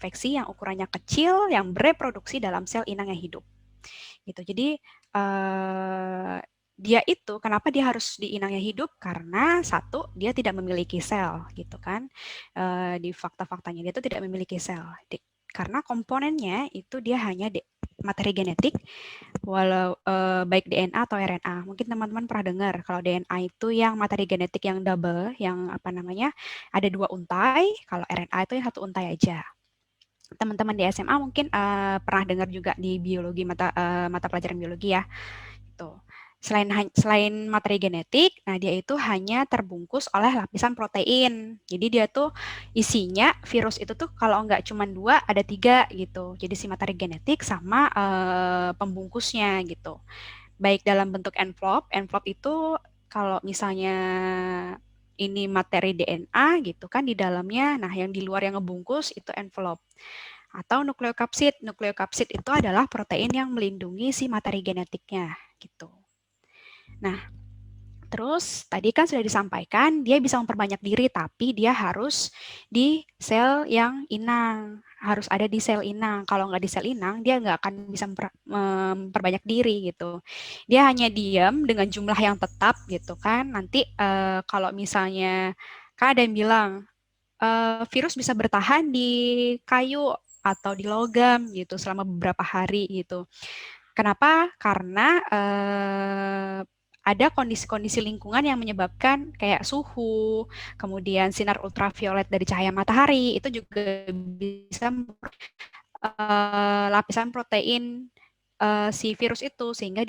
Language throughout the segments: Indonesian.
infeksi yang ukurannya kecil yang bereproduksi dalam sel inang yang hidup. Gitu. Jadi dia itu kenapa dia harus di inang yang hidup? Karena satu dia tidak memiliki sel, gitu kan? Di fakta-faktanya dia itu tidak memiliki sel. Karena komponennya itu dia hanya materi genetik, walau baik DNA atau RNA. Mungkin teman-teman pernah dengar kalau DNA itu yang materi genetik yang double, yang apa namanya ada 2 untai, kalau RNA itu yang 1 untai aja. Teman-teman di SMA mungkin pernah dengar juga di biologi mata pelajaran biologi ya. Tuh. Selain materi genetik, nah dia itu hanya terbungkus oleh lapisan protein. Jadi dia tuh isinya virus itu tuh kalau nggak cuma 2, ada 3 gitu. Jadi si materi genetik sama pembungkusnya gitu. Baik dalam bentuk envelope itu kalau misalnya ini materi DNA gitu kan di dalamnya, nah yang di luar yang ngebungkus itu envelope. Atau nukleokapsid. Nukleokapsid itu adalah protein yang melindungi si materi genetiknya gitu. Nah, terus tadi kan sudah disampaikan dia bisa memperbanyak diri tapi dia harus di sel yang inang, harus ada di sel inang. Kalau nggak di sel inang dia nggak akan bisa memperbanyak diri gitu. Dia hanya diam dengan jumlah yang tetap gitu kan. Nanti kalau misalnya kan ada yang bilang virus bisa bertahan di kayu atau di logam gitu selama beberapa hari gitu. Kenapa? Karena ada kondisi-kondisi lingkungan yang menyebabkan kayak suhu, kemudian sinar ultraviolet dari cahaya matahari itu juga bisa lapisan protein si virus itu sehingga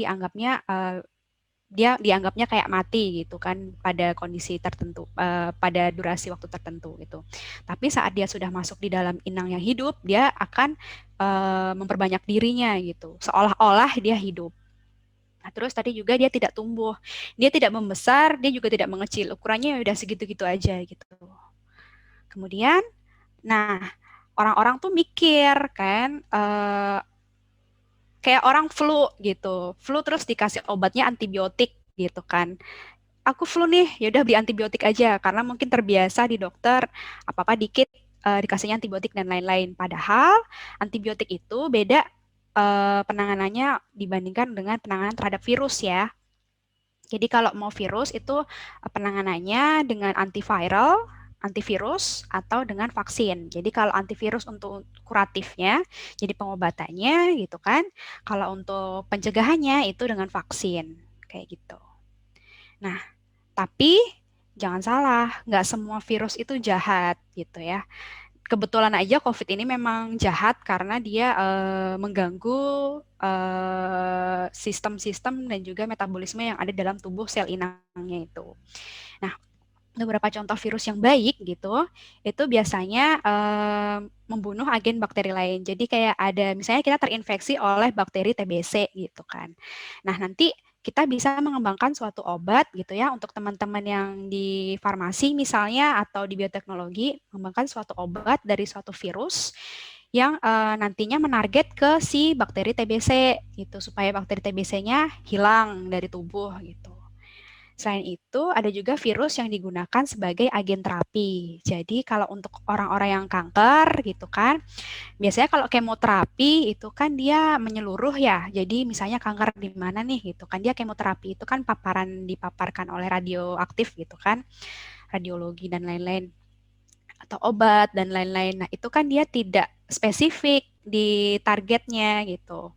dia dianggapnya kayak mati gitu kan pada kondisi tertentu, pada durasi waktu tertentu gitu. Tapi saat dia sudah masuk di dalam inang yang hidup, dia akan memperbanyak dirinya gitu, seolah-olah dia hidup. Nah, terus tadi juga dia tidak tumbuh, dia tidak membesar, dia juga tidak mengecil, ukurannya udah segitu-gitu aja gitu. Kemudian, nah orang-orang tuh mikir kan, kayak orang flu gitu, flu terus dikasih obatnya antibiotik gitu kan. Aku flu nih, ya udah beli antibiotik aja karena mungkin terbiasa di dokter apa-apa dikit dikasihnya antibiotik dan lain-lain. Padahal antibiotik itu beda penanganannya dibandingkan dengan penanganan terhadap virus ya. Jadi kalau mau virus itu penanganannya dengan antiviral, antivirus atau dengan vaksin. Jadi kalau antivirus untuk kuratifnya, jadi pengobatannya gitu kan. Kalau untuk pencegahannya itu dengan vaksin kayak gitu. Nah, tapi jangan salah, nggak semua virus itu jahat gitu ya. Kebetulan aja COVID ini memang jahat karena dia mengganggu sistem-sistem dan juga metabolisme yang ada dalam tubuh sel inangnya itu. Nah, beberapa contoh virus yang baik gitu, itu biasanya membunuh agen bakteri lain. Jadi kayak ada, misalnya kita terinfeksi oleh bakteri TBC gitu kan. Nah, nanti kita bisa mengembangkan suatu obat gitu ya untuk teman-teman yang di farmasi misalnya atau di bioteknologi, mengembangkan suatu obat dari suatu virus yang nantinya menarget ke si bakteri TBC gitu supaya bakteri TBC-nya hilang dari tubuh gitu. Selain itu, ada juga virus yang digunakan sebagai agen terapi. Jadi kalau untuk orang-orang yang kanker gitu kan, biasanya kalau kemoterapi itu kan dia menyeluruh ya. Jadi misalnya kanker di mana nih gitu kan, dia kemoterapi itu kan dipaparkan oleh radioaktif gitu kan, radiologi dan lain-lain atau obat dan lain-lain. Nah, itu kan dia tidak spesifik di targetnya gitu.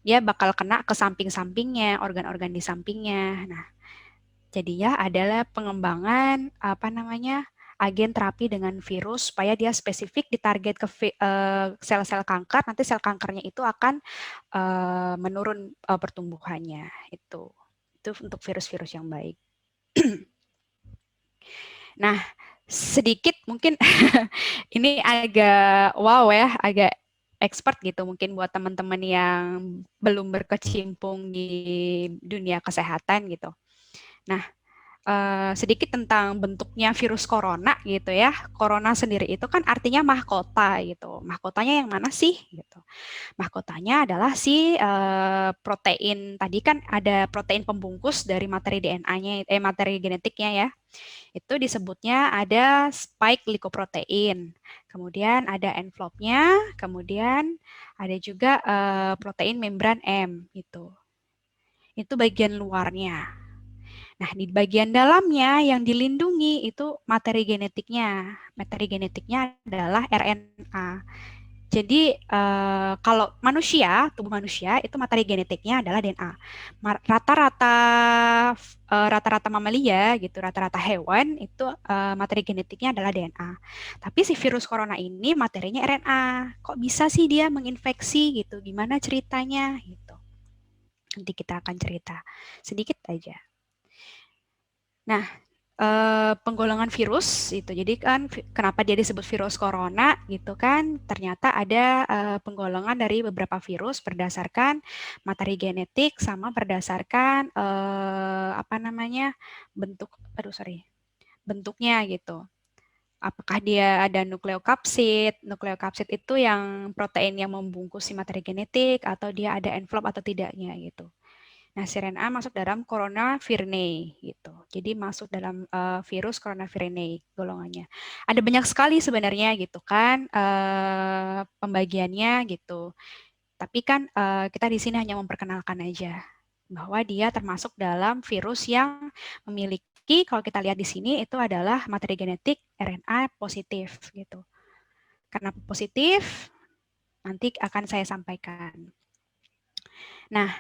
Dia bakal kena ke samping-sampingnya, organ-organ di sampingnya. Nah, jadinya adalah pengembangan agen terapi dengan virus supaya dia spesifik ditarget ke sel-sel kanker. Nanti sel kankernya itu akan menurun pertumbuhannya. Itu untuk virus-virus yang baik. Nah, sedikit mungkin ini agak wow ya, agak expert gitu mungkin buat teman-teman yang belum berkecimpung di dunia kesehatan gitu. Nah, sedikit tentang bentuknya virus corona gitu ya. Corona sendiri itu kan artinya mahkota gitu. Mahkotanya yang mana sih gitu. Mahkotanya adalah si protein. Tadi kan ada protein pembungkus dari materi DNA-nya, materi genetiknya ya. Itu disebutnya ada spike glycoprotein. Kemudian ada envelope-nya, kemudian ada juga protein membran M gitu. Itu bagian luarnya. Nah, di bagian dalamnya yang dilindungi itu materi genetiknya. Materi genetiknya adalah RNA. Jadi kalau manusia, tubuh manusia itu materi genetiknya adalah DNA. Rata-rata mamalia gitu, rata-rata hewan itu materi genetiknya adalah DNA. Tapi si virus corona ini materinya RNA. Kok bisa sih dia menginfeksi gitu? Gimana ceritanya gitu? Nanti kita akan cerita sedikit aja. Nah, penggolongan virus itu. Jadi kan kenapa dia disebut virus corona gitu kan? Ternyata ada penggolongan dari beberapa virus berdasarkan materi genetik sama berdasarkan apa namanya? bentuknya gitu. Apakah dia ada nukleokapsid? Nukleokapsid itu yang protein yang membungkus si materi genetik atau dia ada envelope atau tidaknya gitu. Nah, siRNA masuk dalam coronavirinae gitu. Jadi masuk dalam virus coronavirinae golongannya. Ada banyak sekali sebenarnya gitu kan pembagiannya gitu. Tapi kan kita di sini hanya memperkenalkan aja bahwa dia termasuk dalam virus yang memiliki, kalau kita lihat di sini itu adalah materi genetik RNA positif gitu. Karena positif nanti akan saya sampaikan. Nah,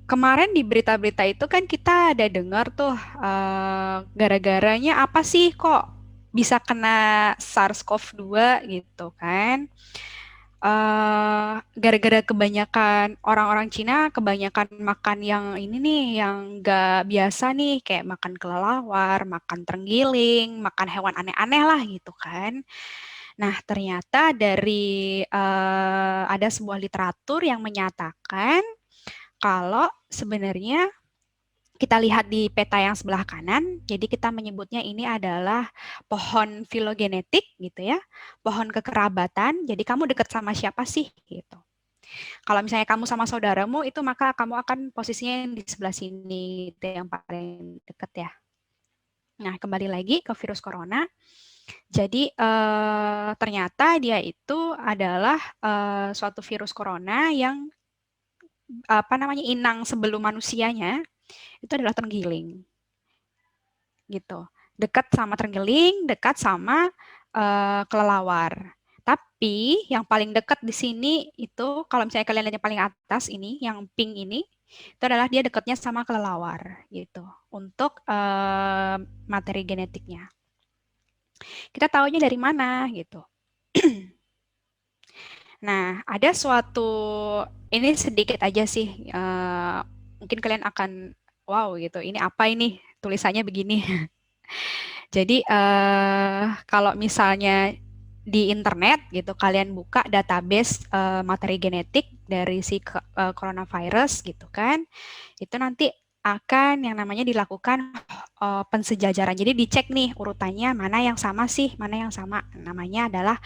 kemarin di berita-berita itu kan kita ada dengar tuh gara-garanya apa sih kok bisa kena SARS-CoV-2 gitu kan. Gara-gara kebanyakan orang-orang Cina kebanyakan makan yang ini nih yang nggak biasa nih kayak makan kelelawar, makan terenggiling, makan hewan aneh-aneh lah gitu kan. Nah, ternyata dari ada sebuah literatur yang menyatakan kalau sebenarnya kita lihat di peta yang sebelah kanan, jadi kita menyebutnya ini adalah pohon filogenetik gitu ya, pohon kekerabatan. Jadi kamu dekat sama siapa sih gitu. Kalau misalnya kamu sama saudaramu itu maka kamu akan posisinya yang di sebelah sini, itu yang paling dekat ya. Nah, kembali lagi ke virus corona. Jadi ternyata dia itu adalah suatu virus corona yang apa namanya inang sebelum manusianya itu adalah terenggiling gitu. Dekat sama terenggiling, dekat sama kelelawar. Tapi yang paling dekat di sini itu kalau misalnya kalian lihat yang paling atas ini, yang pink ini, itu adalah dia dekatnya sama kelelawar gitu untuk materi genetiknya. Kita tahunya dari mana gitu. Nah, ada suatu ini sedikit aja sih, mungkin kalian akan wow gitu. Ini apa ini? Tulisannya begini. Jadi kalau misalnya di internet gitu kalian buka database materi genetik dari si coronavirus gitu kan, itu nanti akan yang namanya dilakukan pensejajaran. Jadi dicek nih urutannya mana yang sama sih, mana yang sama. Namanya adalah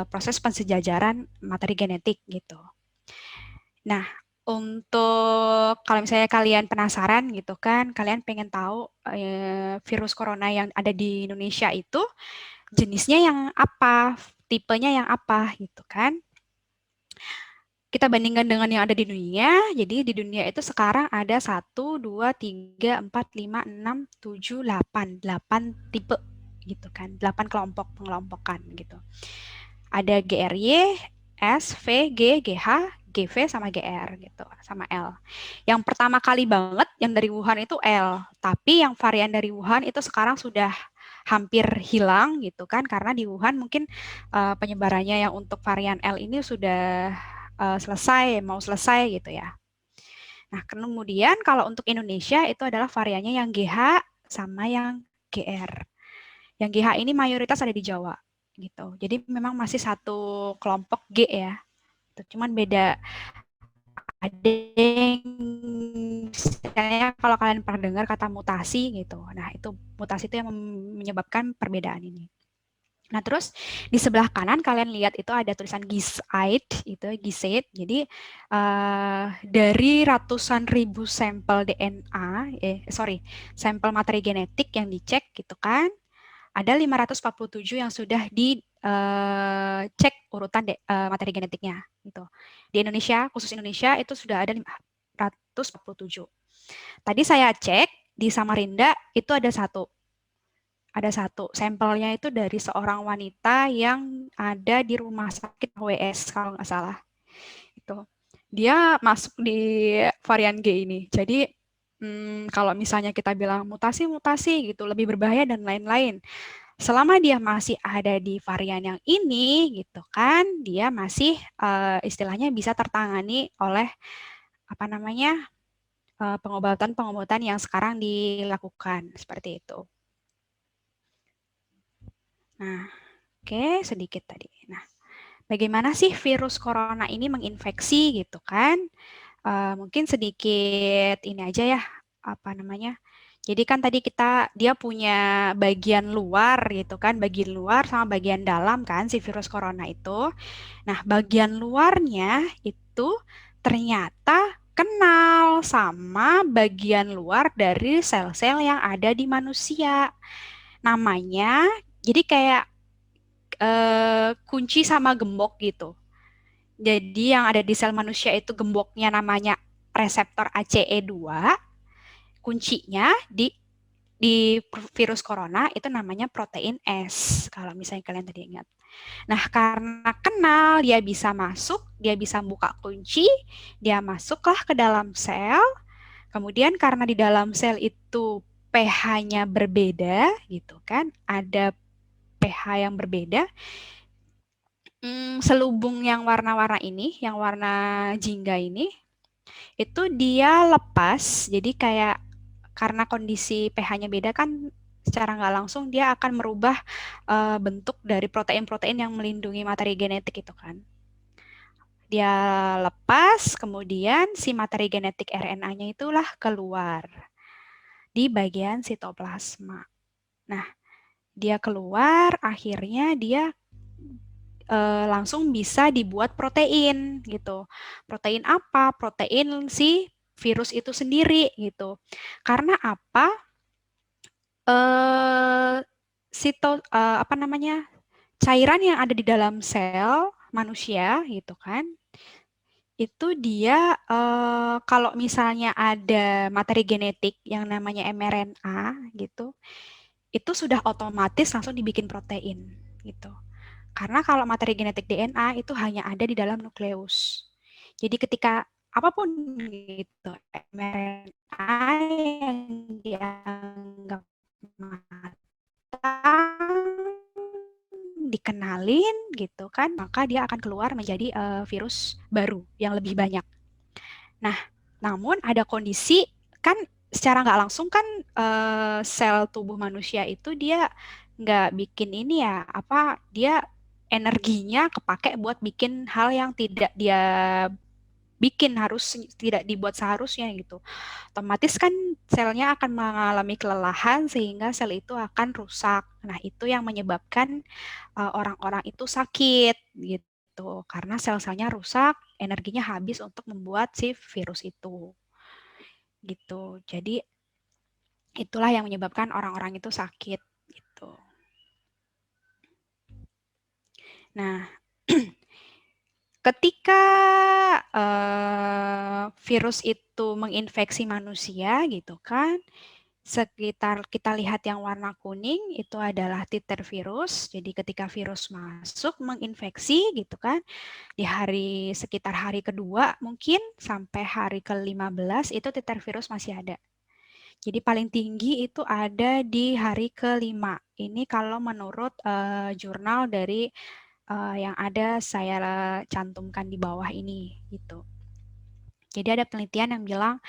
proses pensejajaran materi genetik gitu. Nah, untuk kalau misalnya kalian penasaran gitu kan, kalian pengen tahu virus corona yang ada di Indonesia itu jenisnya yang apa, tipenya yang apa gitu kan. Kita bandingkan dengan yang ada di dunia, jadi di dunia itu sekarang ada 1, 2, 3, 4, 5, 6, 7, 8 tipe gitu kan, 8 kelompok pengelompokan gitu. Ada GRY, S, V, G, GH, GV sama GR gitu, sama L. Yang pertama kali banget yang dari Wuhan itu L, tapi yang varian dari Wuhan itu sekarang sudah hampir hilang gitu kan, karena di Wuhan mungkin penyebarannya yang untuk varian L ini sudah mau selesai gitu ya. Nah, kemudian kalau untuk Indonesia itu adalah variannya yang GH sama yang GR. Yang GH ini mayoritas ada di Jawa gitu. Jadi memang masih satu kelompok G ya. Cuman beda ada yang misalnya kalau kalian pernah dengar kata mutasi gitu. Nah, itu mutasi itu yang menyebabkan perbedaan ini. Nah, terus di sebelah kanan kalian lihat itu ada tulisan GISAID, itu GISAID. Jadi dari ratusan ribu sampel DNA, sampel materi genetik yang dicek gitu kan, ada 547 yang sudah dicek urutan materi genetiknya gitu. Di Indonesia, khusus Indonesia itu sudah ada 547. Tadi saya cek di Samarinda itu ada satu sampelnya itu dari seorang wanita yang ada di rumah sakit WS kalau nggak salah. Itu dia masuk di varian G ini. Jadi kalau misalnya kita bilang mutasi gitu lebih berbahaya dan lain-lain, selama dia masih ada di varian yang ini gitu kan, dia masih istilahnya bisa tertangani oleh apa namanya pengobatan yang sekarang dilakukan seperti itu. Nah, oke, sedikit tadi. Nah, bagaimana sih virus corona ini menginfeksi gitu kan? Mungkin sedikit ini aja ya, apa namanya? Jadi kan tadi dia punya bagian luar gitu kan, bagian luar sama bagian dalam kan si virus corona itu. Nah, bagian luarnya itu ternyata kenal sama bagian luar dari sel-sel yang ada di manusia. Namanya, jadi kayak kunci sama gembok gitu. Jadi yang ada di sel manusia itu gemboknya namanya reseptor ACE2, kuncinya di virus corona itu namanya protein S, kalau misalnya kalian tadi ingat. Nah, karena kenal, dia bisa masuk, dia bisa buka kunci, dia masuklah ke dalam sel, kemudian karena di dalam sel itu pH-nya berbeda, gitu kan, ada pH yang berbeda, selubung yang warna-warna ini, yang warna jingga ini, itu dia lepas, jadi kayak karena kondisi pH-nya beda kan secara nggak langsung dia akan merubah bentuk dari protein-protein yang melindungi materi genetik itu kan. Dia lepas, kemudian si materi genetik RNA-nya itulah keluar di bagian sitoplasma. Nah, dia keluar, akhirnya dia langsung bisa dibuat protein gitu. Protein apa? Protein si virus itu sendiri gitu. Karena apa? Apa namanya? Cairan yang ada di dalam sel manusia gitu kan. Itu dia kalau misalnya ada materi genetik yang namanya mRNA gitu, itu sudah otomatis langsung dibikin protein gitu. Karena kalau materi genetik DNA itu hanya ada di dalam nukleus. Jadi ketika apapun gitu, mRNA yang dianggap matang, dikenalin gitu kan, maka dia akan keluar menjadi virus baru yang lebih banyak. Nah, namun ada kondisi kan secara nggak langsung kan sel tubuh manusia itu dia nggak bikin ini ya, apa dia energinya kepake buat bikin hal yang tidak dia bikin tidak dibuat seharusnya gitu. Otomatis kan selnya akan mengalami kelelahan sehingga sel itu akan rusak. Nah, itu yang menyebabkan orang-orang itu sakit gitu. Karena sel-selnya rusak, energinya habis untuk membuat si virus itu. Gitu. Jadi itulah yang menyebabkan orang-orang itu sakit gitu. Nah, ketika virus itu menginfeksi manusia gitu kan, sekitar kita lihat yang warna kuning itu adalah titer virus. Jadi ketika virus masuk menginfeksi gitu kan, di sekitar hari kedua mungkin sampai hari ke-15 itu titer virus masih ada. Jadi paling tinggi itu ada di hari ke-5. Ini kalau menurut jurnal dari yang ada saya cantumkan di bawah ini gitu. Jadi ada penelitian yang bilang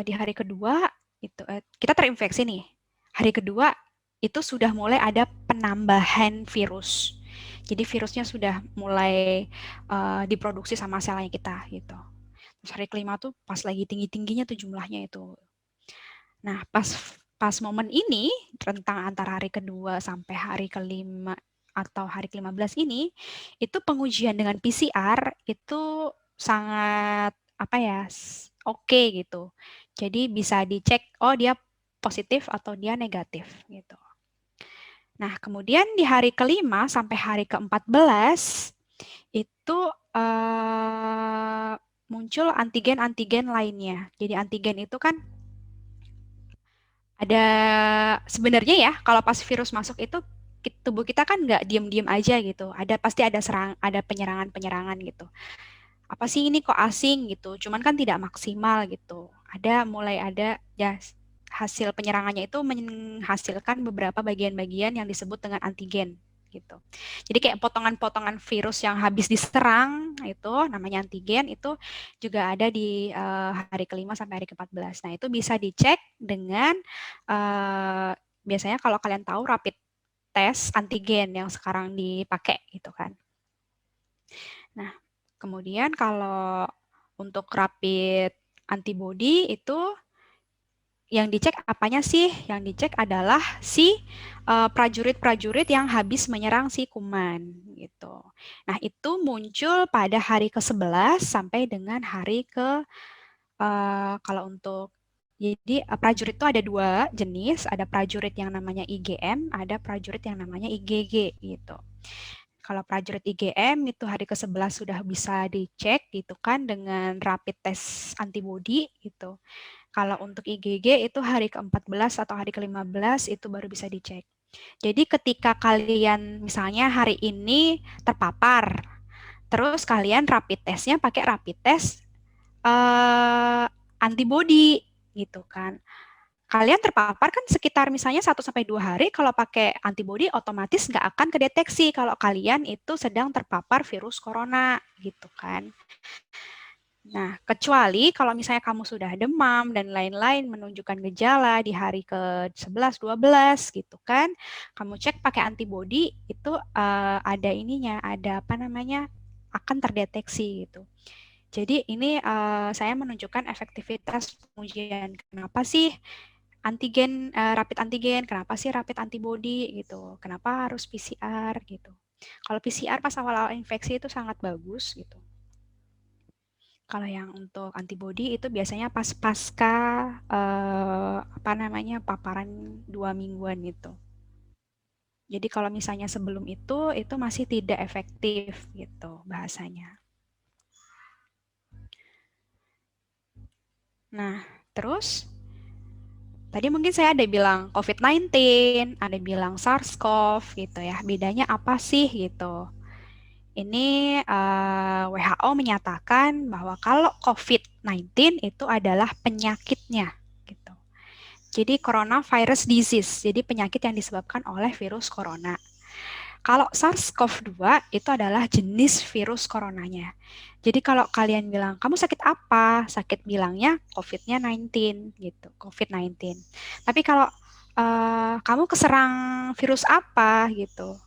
di hari kedua itu kita terinfeksi nih. Hari kedua itu sudah mulai ada penambahan virus. Jadi virusnya sudah mulai diproduksi sama selnya kita gitu. Hari kelima tuh pas lagi tinggi-tingginya tuh jumlahnya itu. Nah, pas momen ini, rentang antara hari kedua sampai hari kelima atau hari ke-15 ini, itu pengujian dengan PCR itu sangat apa ya, oke gitu. Jadi bisa dicek, oh dia positif atau dia negatif gitu. Nah, kemudian di hari kelima sampai hari ke-14 itu muncul antigen-antigen lainnya. Jadi antigen itu kan ada sebenarnya ya kalau pas virus masuk itu tubuh kita kan nggak diem-diem aja gitu. Pasti ada penyerangan-penyerangan gitu. Apa sih ini kok asing gitu? Cuman kan tidak maksimal gitu. Mulai ada ya hasil penyerangannya itu menghasilkan beberapa bagian-bagian yang disebut dengan antigen gitu. Jadi kayak potongan-potongan virus yang habis diserang itu namanya antigen itu juga ada di hari kelima sampai hari ke-14. Nah, itu bisa dicek dengan biasanya kalau kalian tahu rapid test antigen yang sekarang dipakai gitu kan. Nah, kemudian kalau untuk rapid antibody itu yang dicek apanya sih? Yang dicek adalah si prajurit-prajurit yang habis menyerang si kuman gitu. Nah, itu muncul pada hari ke-11 sampai dengan hari kalau untuk jadi prajurit itu ada dua jenis, ada prajurit yang namanya IgM, ada prajurit yang namanya IgG gitu. Kalau prajurit IgM itu hari ke-11 sudah bisa dicek gitu kan dengan rapid test antibody gitu. Kalau untuk IgG itu hari ke-14 atau hari ke-15 itu baru bisa dicek. Jadi ketika kalian misalnya hari ini terpapar, terus kalian rapid testnya pakai rapid test antibody gitu kan. Kalian terpapar kan sekitar misalnya 1-2 hari, kalau pakai antibody otomatis nggak akan kedeteksi kalau kalian itu sedang terpapar virus corona gitu kan. Nah, kecuali kalau misalnya kamu sudah demam dan lain-lain menunjukkan gejala di hari ke-11, 12 gitu kan, kamu cek pakai antibody itu ada ininya, ada apa namanya, akan terdeteksi gitu. Jadi ini saya menunjukkan efektivitas pengujian. Kenapa sih rapid antigen, kenapa sih rapid antibody gitu, kenapa harus PCR gitu. Kalau PCR pas awal-awal infeksi itu sangat bagus gitu. Kalau yang untuk antibody itu biasanya pas pasca apa namanya paparan 2 mingguan gitu. Jadi kalau misalnya sebelum itu masih tidak efektif gitu bahasanya. Nah, terus tadi mungkin saya ada bilang COVID-19, ada bilang SARS-CoV gitu ya. Bedanya apa sih gitu? Ini WHO menyatakan bahwa kalau COVID-19 itu adalah penyakitnya gitu. Jadi coronavirus disease, jadi penyakit yang disebabkan oleh virus corona. Kalau SARS-CoV-2 itu adalah jenis virus coronanya. Jadi kalau kalian bilang, kamu sakit apa? Sakit bilangnya COVID-nya 19 gitu, COVID-19. Tapi kalau kamu keserang virus apa gitu,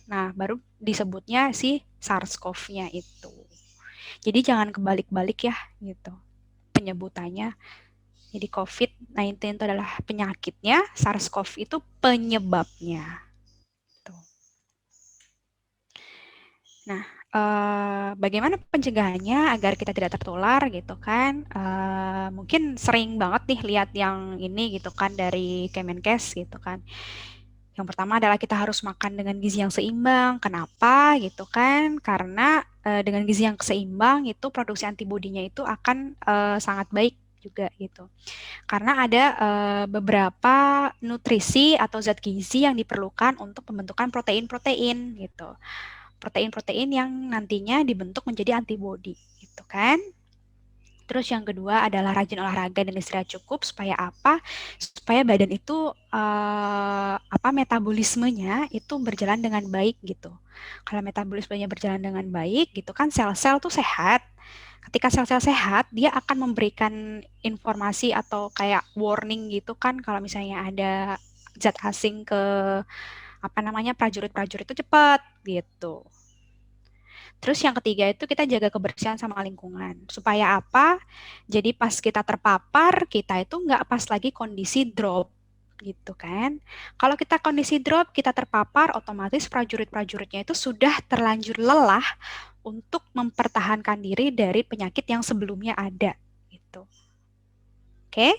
nah baru disebutnya si SARS-CoV-nya itu. Jadi jangan kebalik-balik ya gitu penyebutannya. Jadi COVID-19 itu adalah penyakitnya, SARS-CoV itu penyebabnya. Tuh. Nah, bagaimana pencegahannya agar kita tidak tertular gitu kan? Mungkin sering banget nih lihat yang ini gitu kan dari Kemenkes gitu kan. Yang pertama adalah kita harus makan dengan gizi yang seimbang. Kenapa gitu kan? Karena dengan gizi yang seimbang itu produksi antibodinya itu akan sangat baik juga gitu. Karena ada beberapa nutrisi atau zat gizi yang diperlukan untuk pembentukan protein-protein gitu. Protein-protein yang nantinya dibentuk menjadi antibodi gitu kan. Terus yang kedua adalah rajin olahraga dan istirahat cukup supaya apa? Supaya badan itu metabolismenya itu berjalan dengan baik gitu. Kalau metabolismenya berjalan dengan baik gitu kan sel-sel tuh sehat. Ketika sel-sel sehat, dia akan memberikan informasi atau kayak warning gitu kan kalau misalnya ada zat asing ke prajurit-prajurit itu cepat gitu. Terus yang ketiga itu kita jaga kebersihan sama lingkungan. Supaya apa? Jadi pas kita terpapar, kita itu nggak pas lagi kondisi drop gitu kan. Kalau kita kondisi drop, kita terpapar, otomatis prajurit-prajuritnya itu sudah terlanjur lelah untuk mempertahankan diri dari penyakit yang sebelumnya ada gitu. Oke?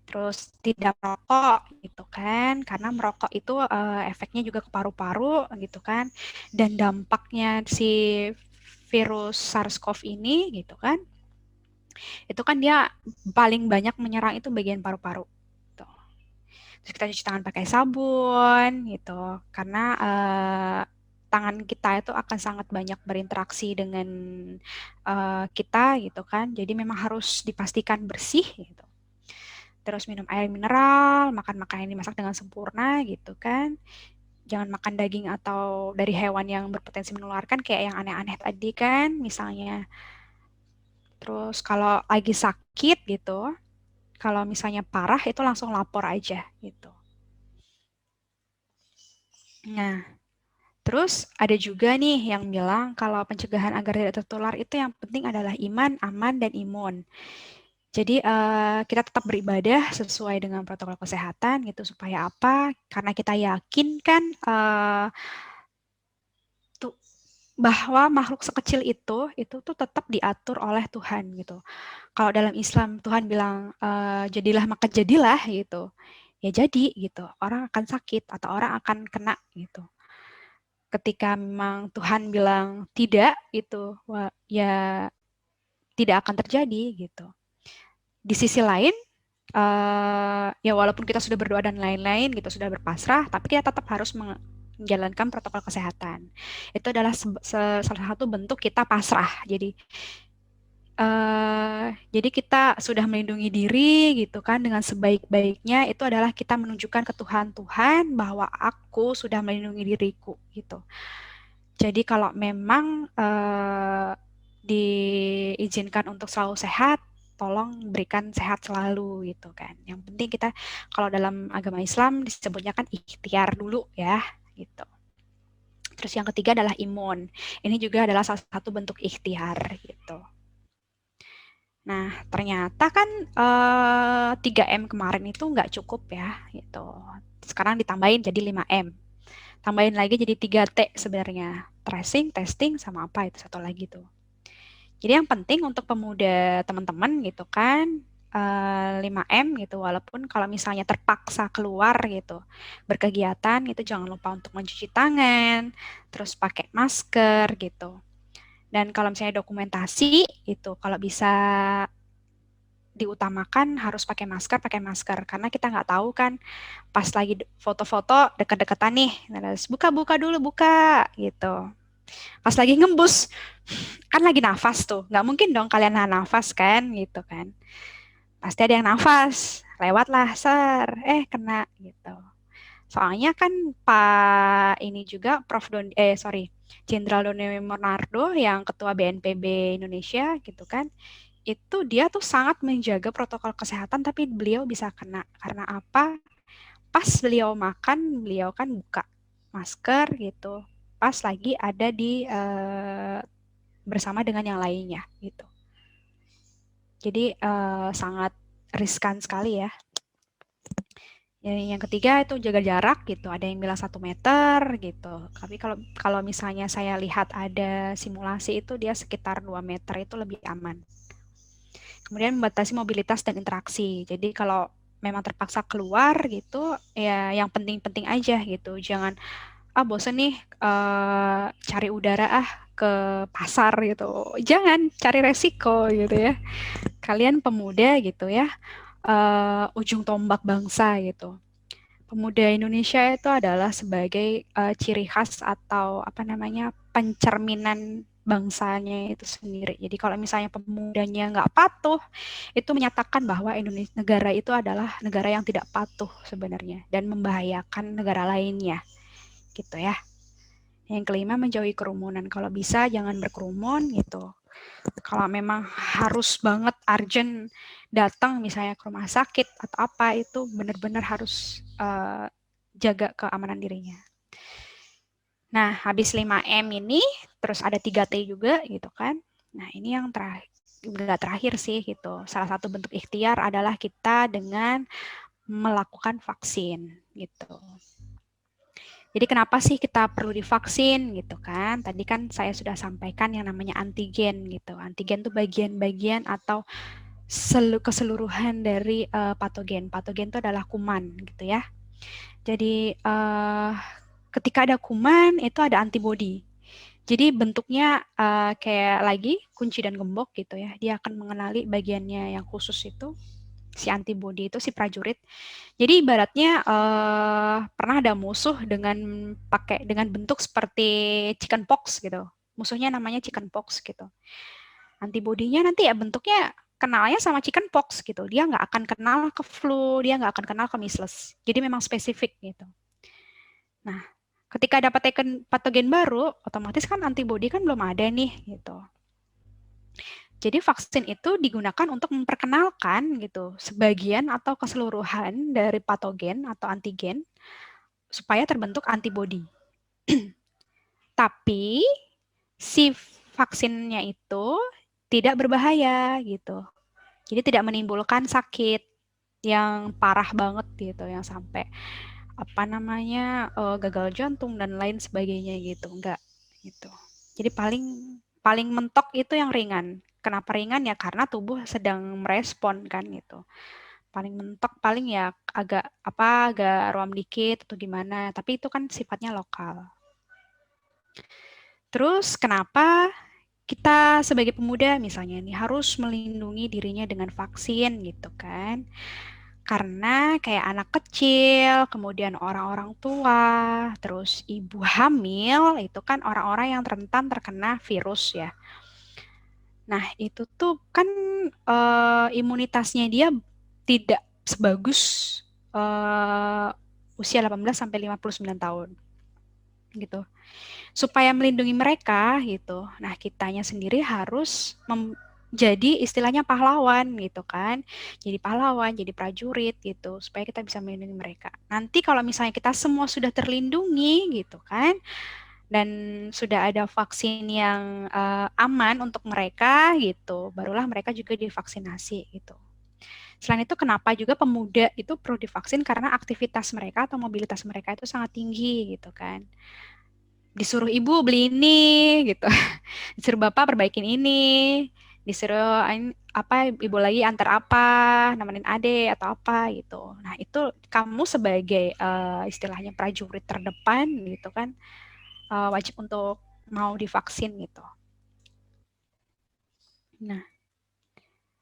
Terus tidak merokok gitu kan, karena merokok itu efeknya juga ke paru-paru gitu kan, dan dampaknya si virus SARS-CoV ini gitu kan, itu kan dia paling banyak menyerang itu bagian paru-paru. Gitu. Terus kita cuci tangan pakai sabun gitu, karena tangan kita itu akan sangat banyak berinteraksi dengan kita gitu kan, jadi memang harus dipastikan bersih gitu. Terus minum air mineral, makan makanan yang dimasak dengan sempurna gitu kan. Jangan makan daging atau dari hewan yang berpotensi menularkan kayak yang aneh-aneh tadi kan misalnya. Terus kalau lagi sakit gitu, kalau misalnya parah itu langsung lapor aja gitu. Nah, terus ada juga nih yang bilang kalau pencegahan agar tidak tertular itu yang penting adalah iman, aman, dan imun. Jadi kita tetap beribadah sesuai dengan protokol kesehatan gitu supaya apa? Karena kita yakin kan tuh bahwa makhluk sekecil itu tuh tetap diatur oleh Tuhan gitu. Kalau dalam Islam Tuhan bilang jadilah maka jadilah gitu. Ya jadi gitu. Orang akan sakit atau orang akan kena gitu. Ketika memang Tuhan bilang tidak itu ya tidak akan terjadi gitu. Di sisi lain ya walaupun kita sudah berdoa dan lain-lain gitu sudah berpasrah tapi kita tetap harus menjalankan protokol kesehatan. Itu adalah salah satu bentuk kita pasrah. Jadi kita sudah melindungi diri gitu kan dengan sebaik-baiknya itu adalah kita menunjukkan ke Tuhan bahwa aku sudah melindungi diriku gitu. Jadi kalau memang diizinkan untuk selalu sehat, tolong berikan sehat selalu gitu kan. Yang penting kita kalau dalam agama Islam disebutnya kan ikhtiar dulu ya gitu. Terus yang ketiga adalah imun. Ini juga adalah salah satu bentuk ikhtiar gitu. Nah, ternyata kan 3M kemarin itu nggak cukup ya gitu. Sekarang ditambahin jadi 5M. Tambahin lagi jadi 3T sebenarnya. Tracing, testing, sama apa itu satu lagi tuh. Jadi yang penting untuk pemuda teman-teman gitu kan 5M gitu walaupun kalau misalnya terpaksa keluar gitu berkegiatan itu jangan lupa untuk mencuci tangan, terus pakai masker gitu. Dan kalau misalnya dokumentasi itu kalau bisa diutamakan harus pakai masker karena kita nggak tahu kan pas lagi foto-foto deket-deketan nih, terus buka dulu buka gitu. Pas lagi ngembus kan lagi nafas tuh, nggak mungkin dong kalian nahan nafas kan gitu kan, pasti ada yang nafas lewatlah kena gitu. Soalnya kan Pak ini juga Jenderal Doni Monardo yang Ketua BNPB Indonesia gitu kan, itu dia tuh sangat menjaga protokol kesehatan tapi beliau bisa kena karena apa? Pas beliau makan, beliau kan buka masker gitu. Pas lagi ada di bersama dengan yang lainnya gitu. Jadi sangat riskan sekali ya. Yang ketiga itu jaga jarak gitu. Ada yang bilang 1 meter gitu. Tapi kalau misalnya saya lihat ada simulasi itu dia sekitar 2 meter itu lebih aman. Kemudian membatasi mobilitas dan interaksi. Jadi kalau memang terpaksa keluar gitu, ya yang penting-penting aja gitu. Jangan bosen nih cari udara ke pasar gitu. Jangan cari resiko gitu ya. Kalian pemuda gitu ya, ujung tombak bangsa gitu. Pemuda Indonesia itu adalah sebagai ciri khas atau apa namanya pencerminan bangsanya itu sendiri. Jadi kalau misalnya pemudanya nggak patuh, itu menyatakan bahwa Indonesia negara itu adalah negara yang tidak patuh sebenarnya dan membahayakan negara lainnya, gitu ya. Yang kelima menjauhi kerumunan. Kalau bisa jangan berkerumun gitu. Kalau memang harus banget urgent datang misalnya ke rumah sakit atau apa itu benar-benar harus jaga keamanan dirinya. Nah, habis 5M ini, terus ada 3T juga gitu kan. Nah, ini yang terakhir, enggak terakhir sih gitu. Salah satu bentuk ikhtiar adalah kita dengan melakukan vaksin gitu. Jadi kenapa sih kita perlu divaksin gitu kan? Tadi kan saya sudah sampaikan yang namanya antigen gitu. Antigen itu bagian-bagian atau keseluruhan dari patogen. Patogen itu adalah kuman gitu ya. Jadi ketika ada kuman itu ada antibodi. Jadi bentuknya kayak lagi kunci dan gembok gitu ya. Dia akan mengenali bagiannya yang khusus itu, si antibodi itu, si prajurit. Jadi ibaratnya pernah ada musuh dengan bentuk seperti chickenpox gitu. Musuhnya namanya chickenpox gitu. Antibodinya nanti ya bentuknya kenalnya sama chickenpox gitu. Dia nggak akan kenal ke flu, dia nggak akan kenal ke measles. Jadi memang spesifik gitu. Nah, ketika ada patogen baru, otomatis kan antibodi kan belum ada nih gitu. Jadi vaksin itu digunakan untuk memperkenalkan gitu sebagian atau keseluruhan dari patogen atau antigen supaya terbentuk antibodi. Tapi si vaksinnya itu tidak berbahaya gitu. Jadi tidak menimbulkan sakit yang parah banget gitu, yang sampai gagal jantung dan lain sebagainya gitu, enggak gitu. Jadi paling mentok itu yang ringan. Kenapa ringan ya? Karena tubuh sedang merespon kan gitu. Paling mentok paling ya agak ruam dikit atau gimana, tapi itu kan sifatnya lokal. Terus kenapa kita sebagai pemuda misalnya nih harus melindungi dirinya dengan vaksin gitu kan? Karena kayak anak kecil, kemudian orang-orang tua, terus ibu hamil, itu kan orang-orang yang rentan terkena virus ya. Nah, itu tuh kan imunitasnya dia tidak sebagus usia 18 sampai 59 tahun. Gitu. Supaya melindungi mereka gitu. Nah, kitanya sendiri harus jadi istilahnya pahlawan gitu kan. Jadi pahlawan, jadi prajurit gitu supaya kita bisa melindungi mereka. Nanti kalau misalnya kita semua sudah terlindungi gitu kan dan sudah ada vaksin yang aman untuk mereka gitu, barulah mereka juga divaksinasi gitu. Selain itu kenapa juga pemuda itu perlu divaksin karena aktivitas mereka atau mobilitas mereka itu sangat tinggi gitu kan. Disuruh ibu beli ini gitu, disuruh bapak perbaikin ini, disuruh ibu lagi antar apa, nemenin ade atau apa gitu. Nah itu kamu sebagai istilahnya prajurit terdepan gitu kan, wajib untuk mau divaksin gitu. Nah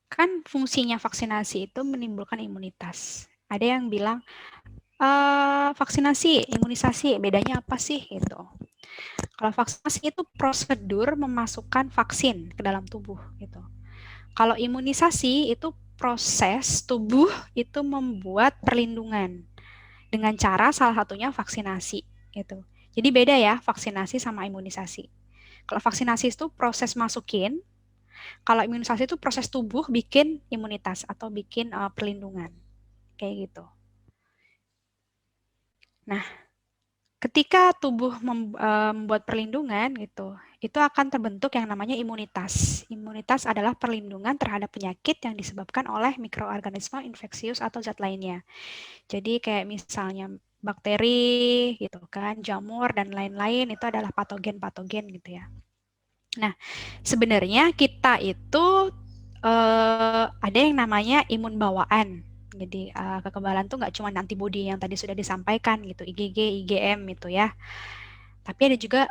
kan fungsinya vaksinasi itu menimbulkan imunitas. Ada yang bilang vaksinasi, imunisasi, bedanya apa sih gitu. Kalau vaksinasi itu prosedur memasukkan vaksin ke dalam tubuh gitu. Kalau imunisasi itu proses tubuh itu membuat perlindungan dengan cara salah satunya vaksinasi gitu. Jadi beda ya vaksinasi sama imunisasi. Kalau vaksinasi itu proses masukin, kalau imunisasi itu proses tubuh bikin imunitas atau bikin perlindungan kayak gitu. Nah, ketika tubuh membuat perlindungan gitu, itu akan terbentuk yang namanya imunitas. Imunitas adalah perlindungan terhadap penyakit yang disebabkan oleh mikroorganisme infeksius atau zat lainnya. Jadi kayak misalnya bakteri gitu kan, jamur dan lain-lain itu adalah patogen-patogen gitu ya. Nah, sebenarnya kita itu ada yang namanya imun bawaan. Jadi kekebalan tuh nggak cuma antibodi yang tadi sudah disampaikan gitu, IgG, IgM itu ya. Tapi ada juga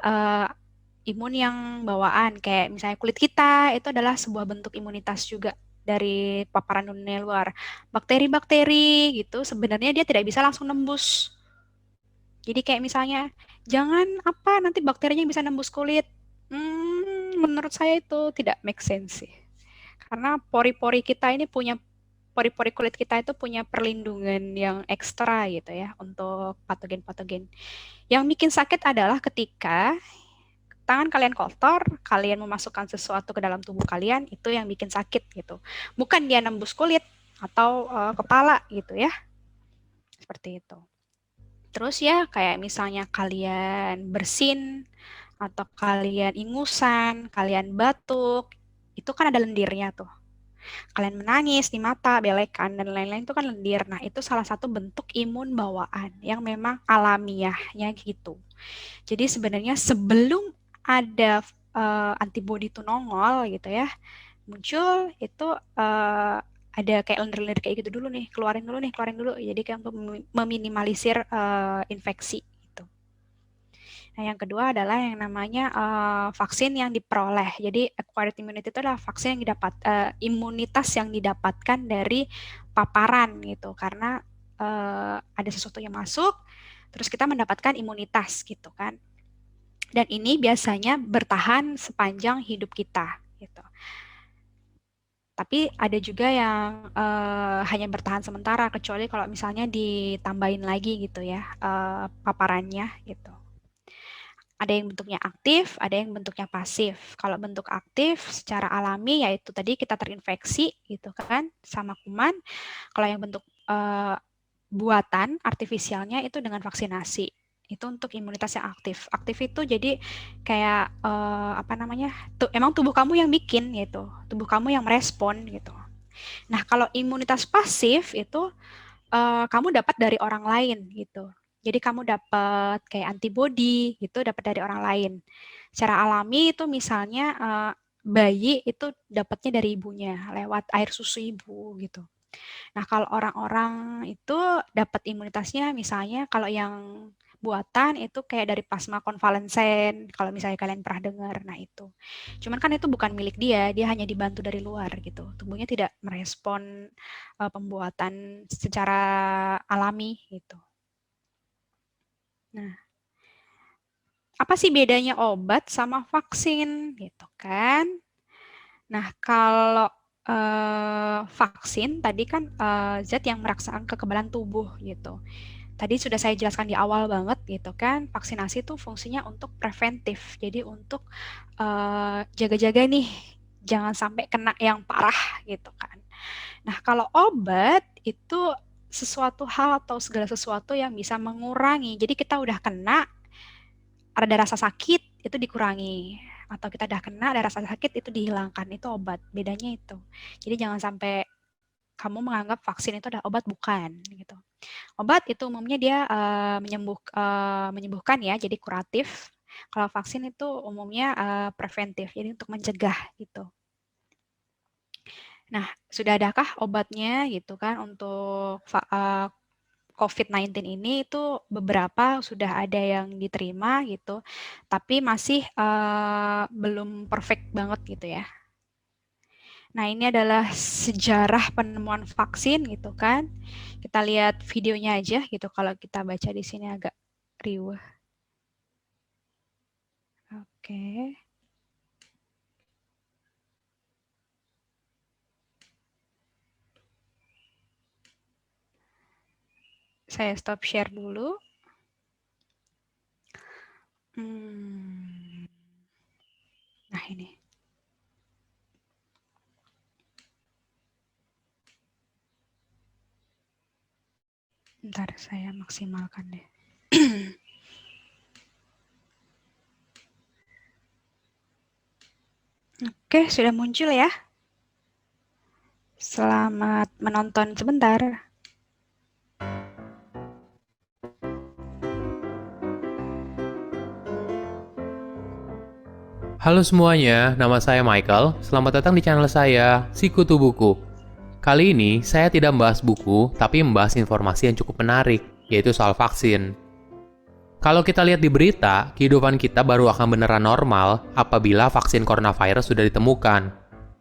imun yang bawaan, kayak misalnya kulit kita itu adalah sebuah bentuk imunitas juga dari paparan dunia luar. Bakteri-bakteri gitu sebenarnya dia tidak bisa langsung nembus. Jadi kayak misalnya jangan nanti bakterinya bisa nembus kulit. Menurut saya itu tidak make sense sih. Karena pori-pori kita ini pori-pori kulit kita itu punya perlindungan yang ekstra gitu ya untuk patogen-patogen. Yang bikin sakit adalah ketika tangan kalian kotor, kalian memasukkan sesuatu ke dalam tubuh kalian, itu yang bikin sakit gitu. Bukan dia nembus kulit atau kepala gitu ya. Seperti itu. Terus ya kayak misalnya kalian bersin, atau kalian ingusan, kalian batuk, itu kan ada lendirnya tuh. Kalian menangis di mata, belekan, dan lain-lain itu kan lendir. Nah, itu salah satu bentuk imun bawaan yang memang alamiahnya gitu. Jadi sebenarnya sebelum ada antibodi itu nongol gitu ya, muncul itu ada kayak lendir-lendir kayak gitu dulu nih, keluarin dulu. Jadi kayak untuk meminimalisir infeksi gitu. Nah, yang kedua adalah yang namanya vaksin yang diperoleh. Jadi acquired immunity itu adalah vaksin yang imunitas yang didapatkan dari paparan gitu, karena ada sesuatu yang masuk, terus kita mendapatkan imunitas gitu kan. Dan ini biasanya bertahan sepanjang hidup kita gitu. Tapi ada juga yang hanya bertahan sementara, kecuali kalau misalnya ditambahin lagi gitu ya paparannya gitu. Ada yang bentuknya aktif, ada yang bentuknya pasif. Kalau bentuk aktif secara alami yaitu tadi kita terinfeksi gitu kan sama kuman. Kalau yang bentuk buatan artifisialnya itu dengan vaksinasi. Itu untuk imunitas yang aktif. Aktif itu jadi kayak apa namanya? Emang tubuh kamu yang bikin gitu. Tubuh kamu yang merespon gitu. Nah, kalau imunitas pasif itu kamu dapat dari orang lain gitu. Jadi kamu dapat kayak antibody gitu, dapat dari orang lain. Secara alami itu misalnya bayi itu dapatnya dari ibunya lewat air susu ibu gitu. Nah, kalau orang-orang itu dapat imunitasnya misalnya kalau yang buatan itu kayak dari plasma konvalesen, kalau misalnya kalian pernah dengar. Nah, itu. Cuman kan itu bukan milik dia hanya dibantu dari luar gitu. Tubuhnya tidak merespon pembuatan secara alami gitu. Nah, apa sih bedanya obat sama vaksin gitu kan? Nah, kalau vaksin tadi kan zat yang merangsang kekebalan tubuh gitu. Tadi sudah saya jelaskan di awal banget gitu kan, vaksinasi itu fungsinya untuk preventif. Jadi untuk jaga-jaga nih, jangan sampai kena yang parah gitu kan. Nah, kalau obat itu sesuatu hal atau segala sesuatu yang bisa mengurangi. Jadi kita udah kena, ada rasa sakit, itu dikurangi. Atau kita udah kena, ada rasa sakit, itu dihilangkan. Itu obat. Bedanya itu. Jadi jangan sampai kamu menganggap vaksin itu adalah obat, bukan gitu. Obat itu umumnya dia menyembuhkan ya, jadi kuratif. Kalau vaksin itu umumnya preventif, jadi untuk mencegah gitu. Nah, sudah adakah obatnya gitu kan untuk COVID-19 ini? Itu beberapa sudah ada yang diterima gitu, tapi masih belum perfect banget gitu ya. Nah, ini adalah sejarah penemuan vaksin gitu kan. Kita lihat videonya aja gitu, kalau kita baca di sini agak riuh. Oke. Saya stop share dulu. Nah, ini. Ntar saya maksimalkan deh. Oke, sudah muncul ya. Selamat menonton sebentar. Halo semuanya, nama saya Michael. Selamat datang di channel saya, Sikutu Buku. Kali ini saya tidak membahas buku, tapi membahas informasi yang cukup menarik, yaitu soal vaksin. Kalau kita lihat di berita, kehidupan kita baru akan beneran normal apabila vaksin coronavirus sudah ditemukan.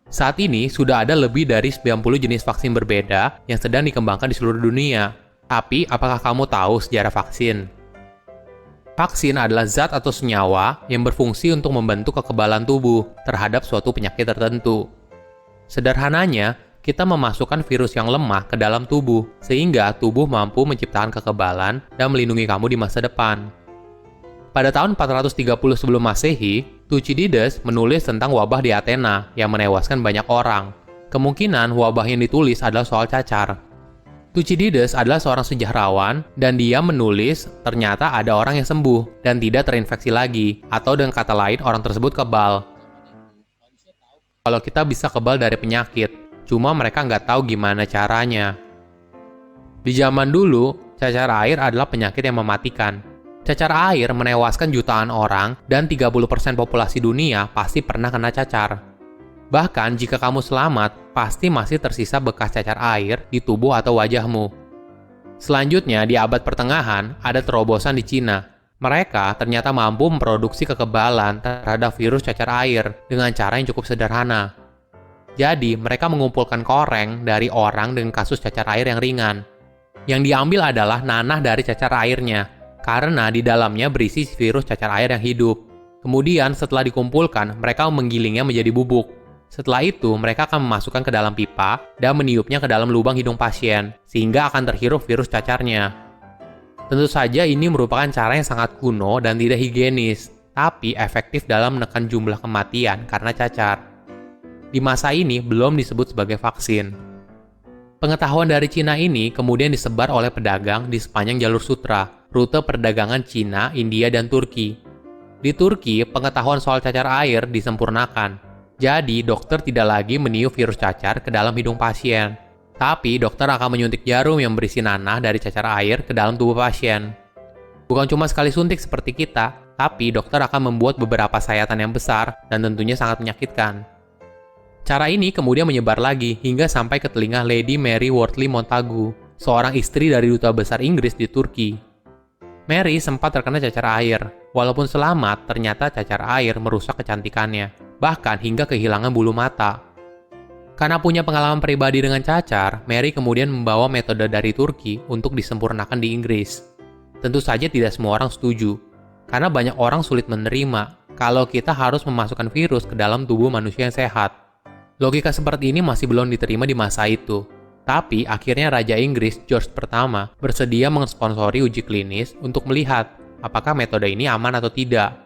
Saat ini sudah ada lebih dari 90 jenis vaksin berbeda yang sedang dikembangkan di seluruh dunia. Tapi, apakah kamu tahu sejarah vaksin? Vaksin adalah zat atau senyawa yang berfungsi untuk membentuk kekebalan tubuh terhadap suatu penyakit tertentu. Sederhananya, kita memasukkan virus yang lemah ke dalam tubuh, sehingga tubuh mampu menciptakan kekebalan dan melindungi kamu di masa depan. Pada tahun 430 sebelum Masehi, Thucydides menulis tentang wabah di Athena yang menewaskan banyak orang. Kemungkinan wabah yang ditulis adalah soal cacar. Thucydides adalah seorang sejarawan dan dia menulis ternyata ada orang yang sembuh dan tidak terinfeksi lagi, atau dengan kata lain orang tersebut kebal. Kalau kita bisa kebal dari penyakit, cuma mereka nggak tahu gimana caranya. Di zaman dulu, cacar air adalah penyakit yang mematikan. Cacar air menewaskan jutaan orang dan 30% populasi dunia pasti pernah kena cacar. Bahkan jika kamu selamat, pasti masih tersisa bekas cacar air di tubuh atau wajahmu. Selanjutnya, di abad pertengahan, ada terobosan di Cina. Mereka ternyata mampu memproduksi kekebalan terhadap virus cacar air dengan cara yang cukup sederhana. Jadi, mereka mengumpulkan koreng dari orang dengan kasus cacar air yang ringan. Yang diambil adalah nanah dari cacar airnya, karena di dalamnya berisi virus cacar air yang hidup. Kemudian, setelah dikumpulkan, mereka menggilingnya menjadi bubuk. Setelah itu, mereka akan memasukkan ke dalam pipa dan meniupnya ke dalam lubang hidung pasien, sehingga akan terhirup virus cacarnya. Tentu saja ini merupakan cara yang sangat kuno dan tidak higienis, tapi efektif dalam menekan jumlah kematian karena cacar. Di masa ini belum disebut sebagai vaksin. Pengetahuan dari Cina ini kemudian disebar oleh pedagang di sepanjang jalur sutra, rute perdagangan Cina, India, dan Turki. Di Turki, pengetahuan soal cacar air disempurnakan. Jadi, dokter tidak lagi meniup virus cacar ke dalam hidung pasien. Tapi, dokter akan menyuntik jarum yang berisi nanah dari cacar air ke dalam tubuh pasien. Bukan cuma sekali suntik seperti kita, tapi dokter akan membuat beberapa sayatan yang besar dan tentunya sangat menyakitkan. Cara ini kemudian menyebar lagi hingga sampai ke telinga Lady Mary Wortley Montagu, seorang istri dari duta besar Inggris di Turki. Mary sempat terkena cacar air. Walaupun selamat, ternyata cacar air merusak kecantikannya, bahkan hingga kehilangan bulu mata. Karena punya pengalaman pribadi dengan cacar, Mary kemudian membawa metode dari Turki untuk disempurnakan di Inggris. Tentu saja tidak semua orang setuju, karena banyak orang sulit menerima kalau kita harus memasukkan virus ke dalam tubuh manusia yang sehat. Logika seperti ini masih belum diterima di masa itu. Tapi akhirnya Raja Inggris George pertama bersedia mensponsori uji klinis untuk melihat apakah metode ini aman atau tidak.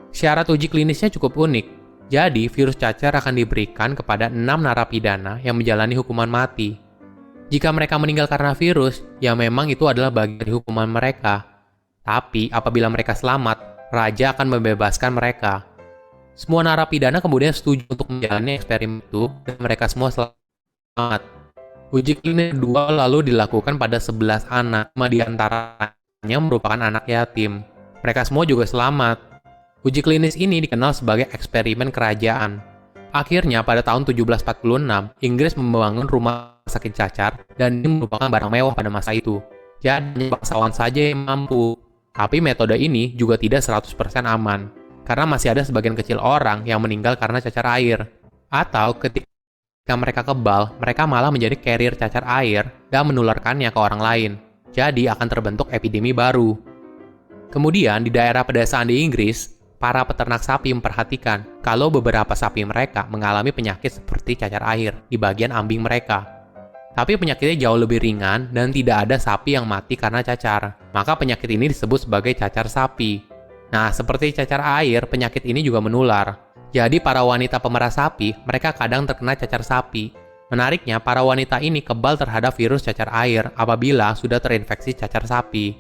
Syarat uji klinisnya cukup unik. Jadi virus cacar akan diberikan kepada 6 narapidana yang menjalani hukuman mati. Jika mereka meninggal karena virus, ya memang itu adalah bagian dari hukuman mereka. Tapi apabila mereka selamat, Raja akan membebaskan mereka. Semua narapidana kemudian setuju untuk menjalani eksperimen itu dan mereka semua selamat. Uji klinis kedua lalu dilakukan pada 11 anak, 5 di antaranya merupakan anak yatim. Mereka semua juga selamat. Uji klinis ini dikenal sebagai eksperimen kerajaan. Akhirnya pada tahun 1746, Inggris membangun rumah sakit cacar dan ini merupakan barang mewah pada masa itu. Jadi bangsawan saja yang mampu. Tapi metode ini juga tidak 100% aman. Karena masih ada sebagian kecil orang yang meninggal karena cacar air. Atau ketika mereka kebal, mereka malah menjadi carrier cacar air dan menularkannya ke orang lain. Jadi akan terbentuk epidemi baru. Kemudian di daerah pedesaan di Inggris, para peternak sapi memperhatikan kalau beberapa sapi mereka mengalami penyakit seperti cacar air di bagian ambing mereka. Tapi penyakitnya jauh lebih ringan dan tidak ada sapi yang mati karena cacar. Maka penyakit ini disebut sebagai cacar sapi. Nah, seperti cacar air, penyakit ini juga menular. Jadi para wanita pemerah sapi, mereka kadang terkena cacar sapi. Menariknya, para wanita ini kebal terhadap virus cacar air apabila sudah terinfeksi cacar sapi.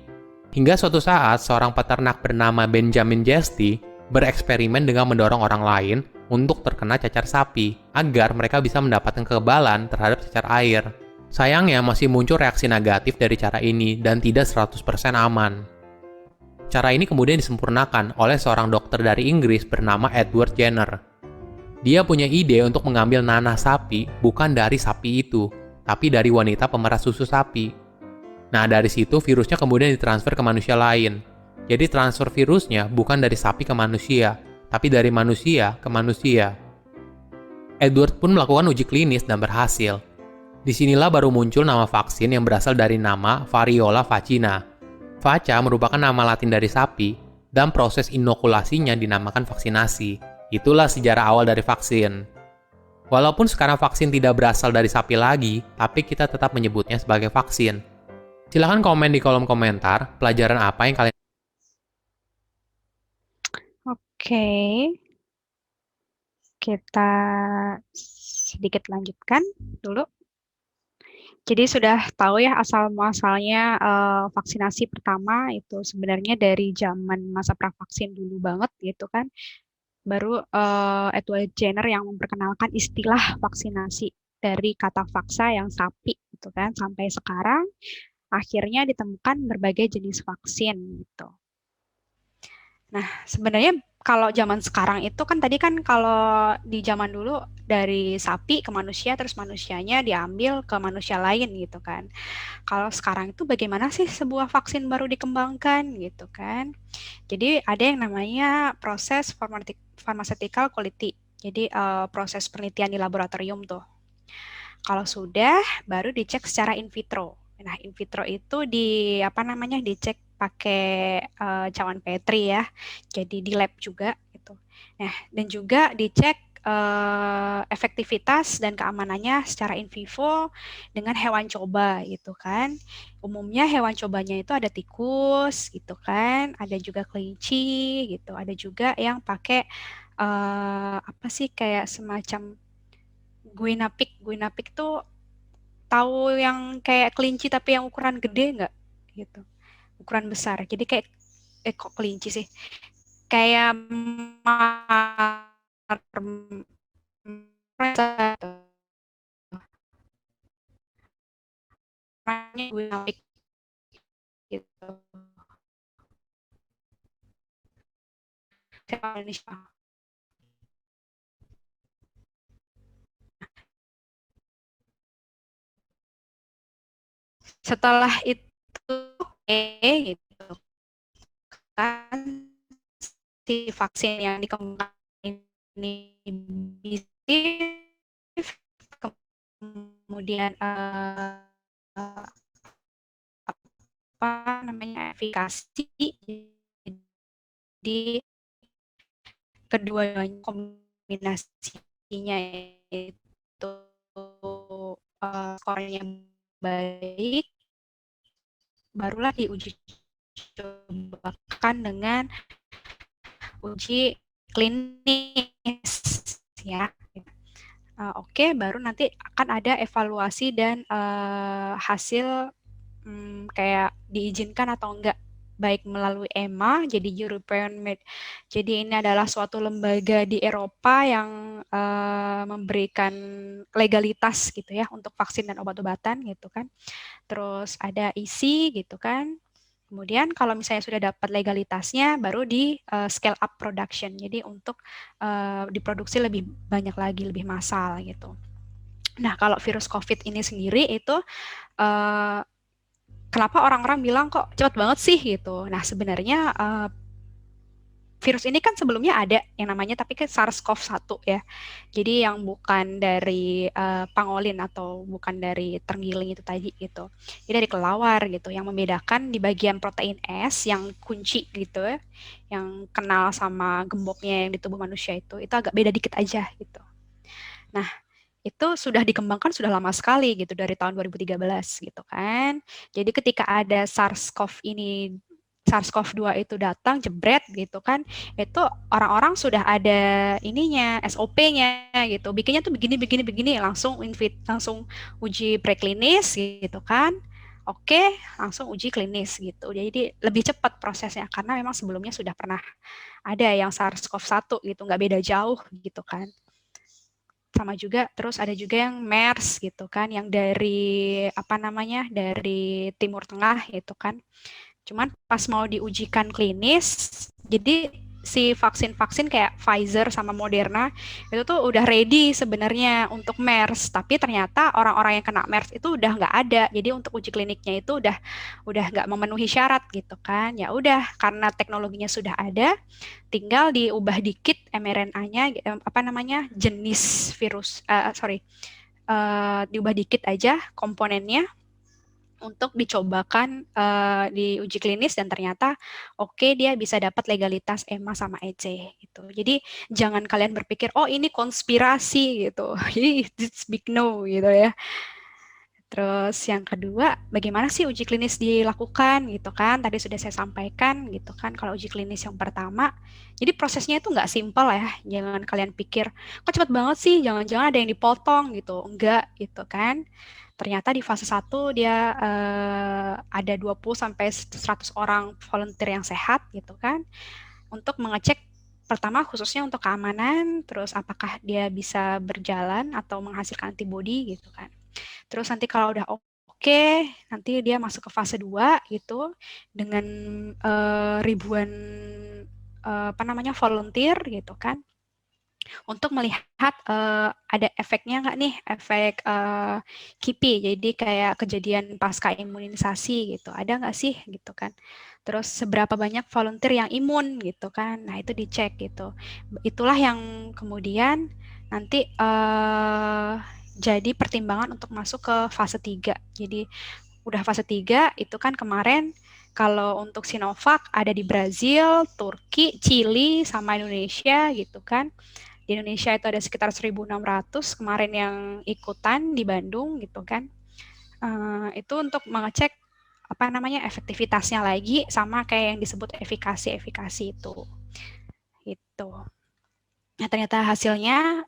Hingga suatu saat, seorang peternak bernama Benjamin Jesty bereksperimen dengan mendorong orang lain untuk terkena cacar sapi, agar mereka bisa mendapatkan kekebalan terhadap cacar air. Sayangnya, masih muncul reaksi negatif dari cara ini dan tidak 100% aman. Cara ini kemudian disempurnakan oleh seorang dokter dari Inggris bernama Edward Jenner. Dia punya ide untuk mengambil nanah sapi bukan dari sapi itu, tapi dari wanita pemerah susu sapi. Nah, dari situ virusnya kemudian ditransfer ke manusia lain. Jadi transfer virusnya bukan dari sapi ke manusia, tapi dari manusia ke manusia. Edward pun melakukan uji klinis dan berhasil. Disinilah baru muncul nama vaksin yang berasal dari nama Variola vacina. Vaca merupakan nama Latin dari sapi, dan proses inokulasinya dinamakan vaksinasi. Itulah sejarah awal dari vaksin. Walaupun sekarang vaksin tidak berasal dari sapi lagi, tapi kita tetap menyebutnya sebagai vaksin. Silahkan komen di kolom komentar pelajaran apa yang kalian. Oke, kita sedikit lanjutkan dulu. Jadi sudah tahu ya asal muasalnya vaksinasi pertama itu sebenarnya dari zaman masa pravaksin dulu banget gitu kan. Baru Edward Jenner yang memperkenalkan istilah vaksinasi dari kata vaksa yang sapi gitu kan sampai sekarang akhirnya ditemukan berbagai jenis vaksin gitu. Nah, sebenarnya kalau zaman sekarang itu kan tadi kan kalau di zaman dulu dari sapi ke manusia terus manusianya diambil ke manusia lain gitu kan. Kalau sekarang itu bagaimana sih sebuah vaksin baru dikembangkan gitu kan. Jadi ada yang namanya proses pharmaceutical quality. Jadi proses penelitian di laboratorium tuh. Kalau sudah baru dicek secara in vitro. Nah, in vitro itu di apa namanya dicek pakai cawan Petri ya. Jadi di lab juga gitu. Nah, dan juga dicek efektivitas dan keamanannya secara in vivo dengan hewan coba gitu kan. Umumnya hewan cobanya itu ada tikus gitu kan, ada juga kelinci gitu, ada juga yang pakai apa sih kayak semacam guinea pig. Guinea pig tuh tahu yang kayak kelinci tapi yang ukuran gede nggak gitu, ukuran besar. Jadi kayak kok kelinci sih, kayak namanya guinea pig gitu. Setelah itu gitu kan si vaksin yang dikembangkan ini bisif, kemudian apa namanya efikasi, jadi keduanya kombinasinya itu skornya baik, barulah diuji cobakan dengan uji klinis ya. Oke, baru nanti akan ada evaluasi dan hasil kayak diizinkan atau enggak, baik melalui EMA, jadi European jadi ini adalah suatu lembaga di Eropa yang memberikan legalitas gitu ya untuk vaksin dan obat-obatan gitu kan. Terus ada IC gitu kan. Kemudian kalau misalnya sudah dapat legalitasnya, baru di scale up production. Jadi untuk diproduksi lebih banyak lagi, lebih massal gitu. Nah, kalau virus COVID ini sendiri itu kenapa orang-orang bilang kok cepat banget sih gitu. Nah, sebenarnya virus ini kan sebelumnya ada yang namanya tapi kan SARS-CoV-1 ya. Jadi yang bukan dari pangolin atau bukan dari terenggiling itu tadi gitu. Jadi dari kelelawar gitu. Yang membedakan di bagian protein S yang kunci gitu ya, yang kenal sama gemboknya yang di tubuh manusia itu agak beda dikit aja gitu. Nah, itu sudah dikembangkan sudah lama sekali gitu dari tahun 2013 gitu kan. Jadi ketika ada SARS-CoV-2 itu datang jebret gitu kan, itu orang-orang sudah ada ininya SOP-nya gitu. Bikinnya tuh begini langsung uji preklinis gitu kan. Oke, langsung uji klinis gitu. Jadi lebih cepat prosesnya karena memang sebelumnya sudah pernah ada yang SARS-CoV-1 gitu, nggak beda jauh gitu kan. Sama juga terus ada juga yang MERS gitu kan yang dari apa namanya dari Timur Tengah gitu kan. Cuman pas mau diujikan klinis, jadi si vaksin-vaksin kayak Pfizer sama Moderna itu tuh udah ready sebenarnya untuk MERS, tapi ternyata orang-orang yang kena MERS itu udah nggak ada. Jadi untuk uji kliniknya itu udah nggak memenuhi syarat gitu kan. Ya udah karena teknologinya sudah ada, tinggal diubah dikit mRNA-nya apa namanya jenis virus diubah dikit aja komponennya untuk dicobakan di uji klinis dan ternyata oke dia bisa dapat legalitas EMA sama EC gitu. Jadi jangan kalian berpikir oh ini konspirasi gitu. Jadi it's big no gitu ya. Terus yang kedua, bagaimana sih uji klinis dilakukan gitu kan? Tadi sudah saya sampaikan gitu kan, kalau uji klinis yang pertama, jadi prosesnya itu nggak simpel ya. Jangan kalian pikir, kok cepat banget sih, jangan-jangan ada yang dipotong gitu. Enggak gitu kan. Ternyata di fase 1 dia ada 20 sampai 100 orang volunteer yang sehat gitu kan, untuk mengecek pertama khususnya untuk keamanan, terus apakah dia bisa berjalan atau menghasilkan antibodi gitu kan. Terus nanti kalau udah oke, nanti dia masuk ke fase 2 gitu dengan ribuan volunteer gitu kan, untuk melihat ada efeknya nggak nih, efek KIPI, jadi kayak kejadian pasca imunisasi gitu, ada nggak sih gitu kan. Terus seberapa banyak volunteer yang imun gitu kan, nah itu dicek gitu. Itulah yang kemudian nanti jadi pertimbangan untuk masuk ke fase 3. Jadi udah fase 3 itu kan kemarin kalau untuk Sinovac ada di Brazil, Turki, Chili, sama Indonesia gitu kan. Di Indonesia itu ada sekitar 1.600 kemarin yang ikutan di Bandung gitu kan. Itu untuk mengecek efektivitasnya lagi sama kayak yang disebut efikasi itu. Itu. Nah, ternyata hasilnya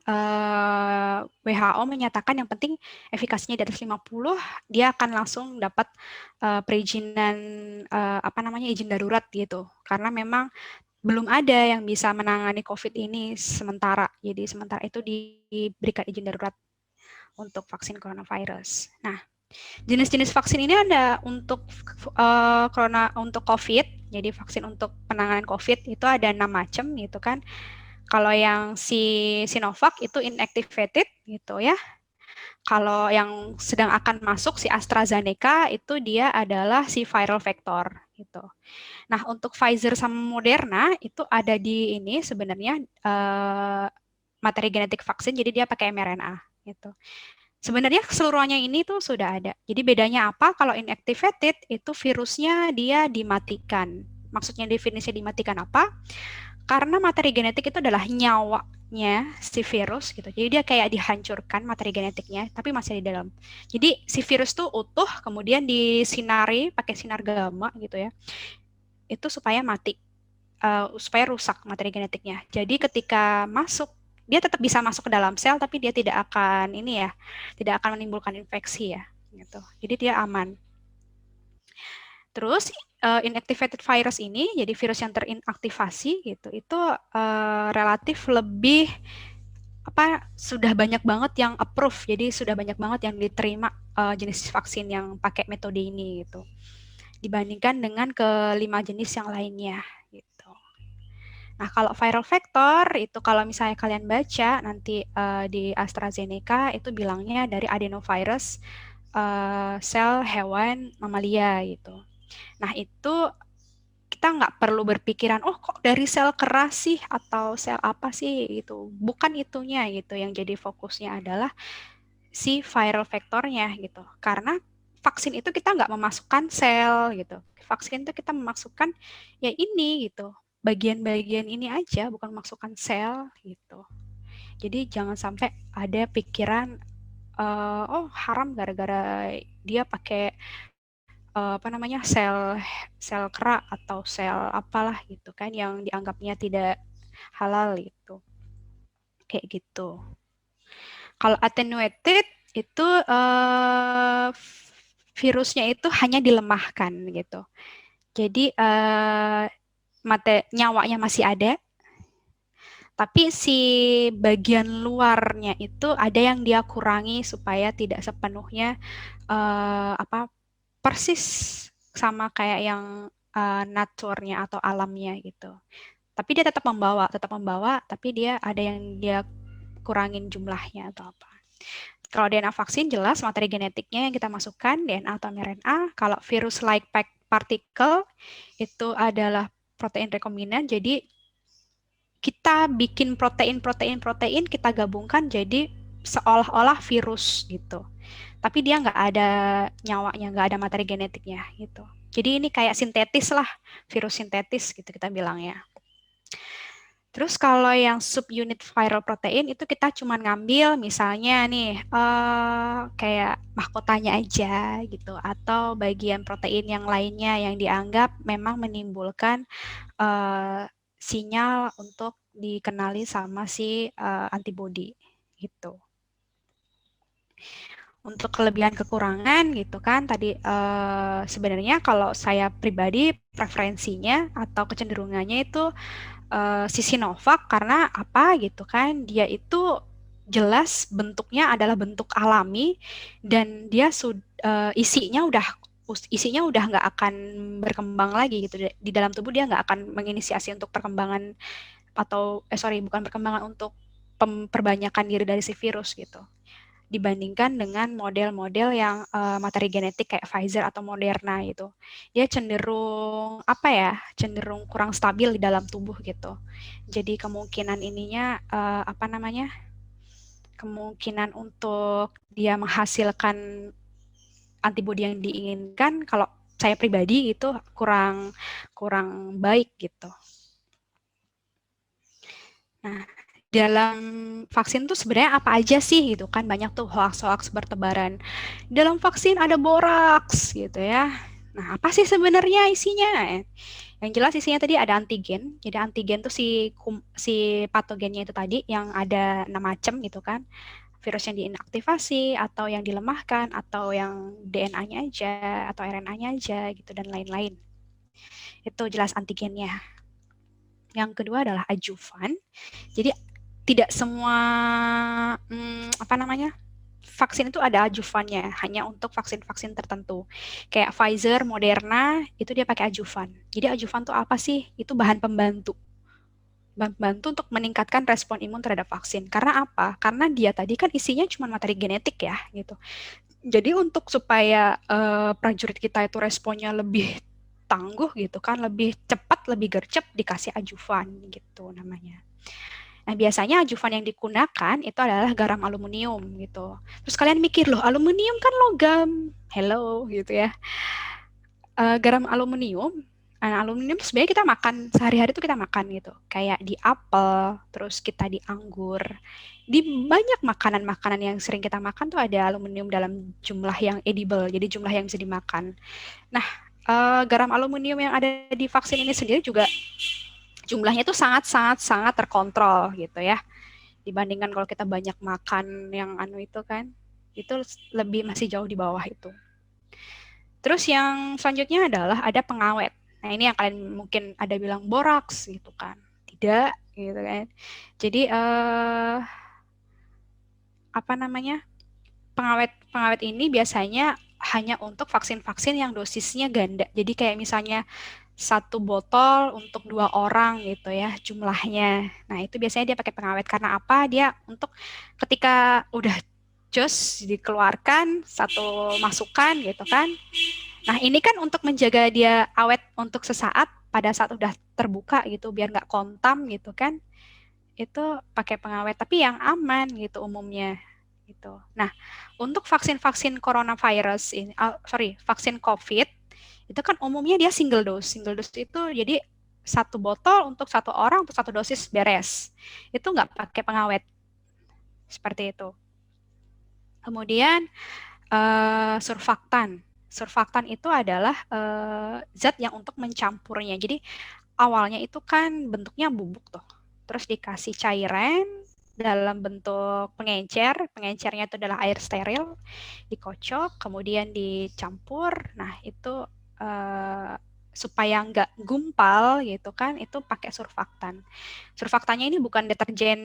WHO menyatakan yang penting efikasinya di atas 50, dia akan langsung dapat perizinan izin darurat gitu. Karena memang belum ada yang bisa menangani COVID ini sementara. Jadi sementara itu diberikan izin darurat untuk vaksin coronavirus. Nah, jenis-jenis vaksin ini ada untuk untuk COVID. Jadi vaksin untuk penanganan COVID itu ada 6 macam gitu kan. Kalau yang si Sinovac itu inactivated gitu ya. Kalau yang sedang akan masuk si AstraZeneca itu dia adalah si viral vector gitu. Nah, untuk Pfizer sama Moderna itu ada di ini sebenarnya materi genetik vaksin, jadi dia pakai mRNA gitu. Sebenarnya keseluruhannya ini tuh sudah ada. Jadi bedanya apa? Kalau inactivated itu virusnya dia dimatikan. Maksudnya definisi dimatikan apa? Karena materi genetik itu adalah nyawanya si virus gitu. Jadi dia kayak dihancurkan materi genetiknya, tapi masih di dalam. Jadi si virus tuh utuh, kemudian disinari pakai sinar gamma gitu ya. Itu supaya mati, supaya rusak materi genetiknya. Jadi ketika masuk, dia tetap bisa masuk ke dalam sel, tapi dia tidak akan tidak akan menimbulkan infeksi ya, gitu. Jadi dia aman. Terus inactivated virus ini, jadi virus yang terinaktivasi gitu, itu relatif lebih sudah banyak banget yang approve, jadi sudah banyak banget yang diterima jenis vaksin yang pakai metode ini gitu, dibandingkan dengan kelima jenis yang lainnya gitu. Nah, kalau viral vector itu kalau misalnya kalian baca nanti di AstraZeneca itu bilangnya dari adenovirus sel hewan mamalia gitu. Nah, itu kita nggak perlu berpikiran, oh kok dari sel keras sih atau sel apa sih gitu. Bukan itunya gitu, yang jadi fokusnya adalah si viral vektornya gitu. Karena vaksin itu kita nggak memasukkan sel gitu. Vaksin itu kita memasukkan ya ini gitu, bagian-bagian ini aja, bukan memasukkan sel gitu. Jadi jangan sampai ada pikiran oh haram gara-gara dia pakai sel sel kera atau sel apalah gitu kan yang dianggapnya tidak halal itu. Kayak gitu. Kalau attenuated itu virusnya itu hanya dilemahkan gitu. Jadi nyawanya masih ada, tapi si bagian luarnya itu ada yang dia kurangi supaya tidak sepenuhnya persis sama kayak yang naturnya atau alamnya gitu. Tapi dia tetap membawa, tapi dia ada yang dia kurangin jumlahnya atau apa. Kalau DNA vaksin jelas materi genetiknya yang kita masukkan, DNA atau mRNA. Kalau virus-like particle itu adalah protein rekombinan, jadi kita bikin protein, kita gabungkan jadi seolah-olah virus gitu. Tapi dia nggak ada nyawanya, nggak ada materi genetiknya gitu. Jadi ini kayak sintetis lah, virus sintetis gitu kita bilangnya. Terus kalau yang subunit viral protein itu kita cuma ngambil misalnya nih kayak mahkotanya aja gitu, atau bagian protein yang lainnya yang dianggap memang menimbulkan sinyal untuk dikenali sama si antibody gitu. Untuk kelebihan kekurangan gitu kan tadi sebenarnya kalau saya pribadi preferensinya atau kecenderungannya itu si Sinovac karena apa gitu kan dia itu jelas bentuknya adalah bentuk alami dan dia isinya udah nggak akan berkembang lagi gitu di dalam tubuh dia nggak akan menginisiasi untuk perkembangan atau sorry bukan perkembangan untuk perbanyakan diri dari si virus gitu dibandingkan dengan model-model yang materi genetik kayak Pfizer atau Moderna gitu. Dia cenderung apa ya? Cenderung kurang stabil di dalam tubuh gitu. Jadi kemungkinan ininya apa namanya? Kemungkinan untuk dia menghasilkan antibodi yang diinginkan kalau saya pribadi itu kurang baik gitu. Nah, dalam vaksin tuh sebenarnya apa aja sih gitu kan banyak tuh hoax-hoax bertebaran. Dalam vaksin ada boraks gitu ya. Nah, apa sih sebenarnya isinya? Yang jelas isinya tadi ada antigen. Jadi antigen tuh si patogennya itu tadi yang ada 6 macam gitu kan. Virus yang diinaktivasi atau yang dilemahkan atau yang DNA-nya aja atau RNA-nya aja gitu dan lain-lain. Itu jelas antigennya. Yang kedua adalah adjuvan. Jadi tidak semua apa namanya vaksin itu ada adjuvannya hanya untuk vaksin-vaksin tertentu kayak Pfizer, Moderna itu dia pakai adjuvan. Jadi adjuvan itu apa sih? Itu bahan pembantu untuk meningkatkan respon imun terhadap vaksin. Karena apa? Karena dia tadi kan isinya cuma materi genetik ya gitu. Jadi untuk supaya prajurit kita itu responnya lebih tangguh gitu kan, lebih cepat, lebih gercep dikasih adjuvan gitu namanya. Nah, biasanya ajuvan yang digunakan itu adalah garam aluminium gitu. Terus kalian mikir loh, aluminium kan logam. Hello gitu ya. Garam aluminium, aluminium sebenarnya kita makan sehari-hari itu kita makan gitu. Kayak di apel, terus kita di anggur. Di banyak makanan-makanan yang sering kita makan tuh ada aluminium dalam jumlah yang edible, jadi jumlah yang bisa dimakan. Nah, garam aluminium yang ada di vaksin ini sendiri juga jumlahnya itu sangat terkontrol gitu ya dibandingkan kalau kita banyak makan yang itu kan itu lebih masih jauh di bawah itu. Terus yang selanjutnya adalah ada pengawet. Nah ini yang kalian mungkin ada bilang boraks gitu kan, tidak gitu kan. Jadi apa namanya pengawet ini biasanya hanya untuk vaksin-vaksin yang dosisnya ganda. Jadi kayak misalnya satu botol untuk 2 orang gitu ya jumlahnya. Nah itu biasanya dia pakai pengawet karena apa? Dia untuk ketika udah jos dikeluarkan satu masukan gitu kan. Nah ini kan untuk menjaga dia awet untuk sesaat pada saat udah terbuka gitu biar nggak kontam gitu kan. Itu pakai pengawet tapi yang aman gitu umumnya gitu. Nah untuk vaksin-vaksin coronavirus ini, vaksin COVID itu kan umumnya dia single dose. Single dose itu jadi satu botol untuk satu orang untuk satu dosis beres. Itu nggak pakai pengawet. Seperti itu. Kemudian surfaktan. Surfaktan itu adalah zat yang untuk mencampurnya. Jadi awalnya itu kan bentuknya bubuk tuh. Terus dikasih cairan dalam bentuk pengencer. Pengencernya itu adalah air steril. Dikocok, kemudian dicampur. Nah, itu supaya nggak gumpal gitu kan, itu pakai surfaktan. Surfaktannya ini bukan deterjen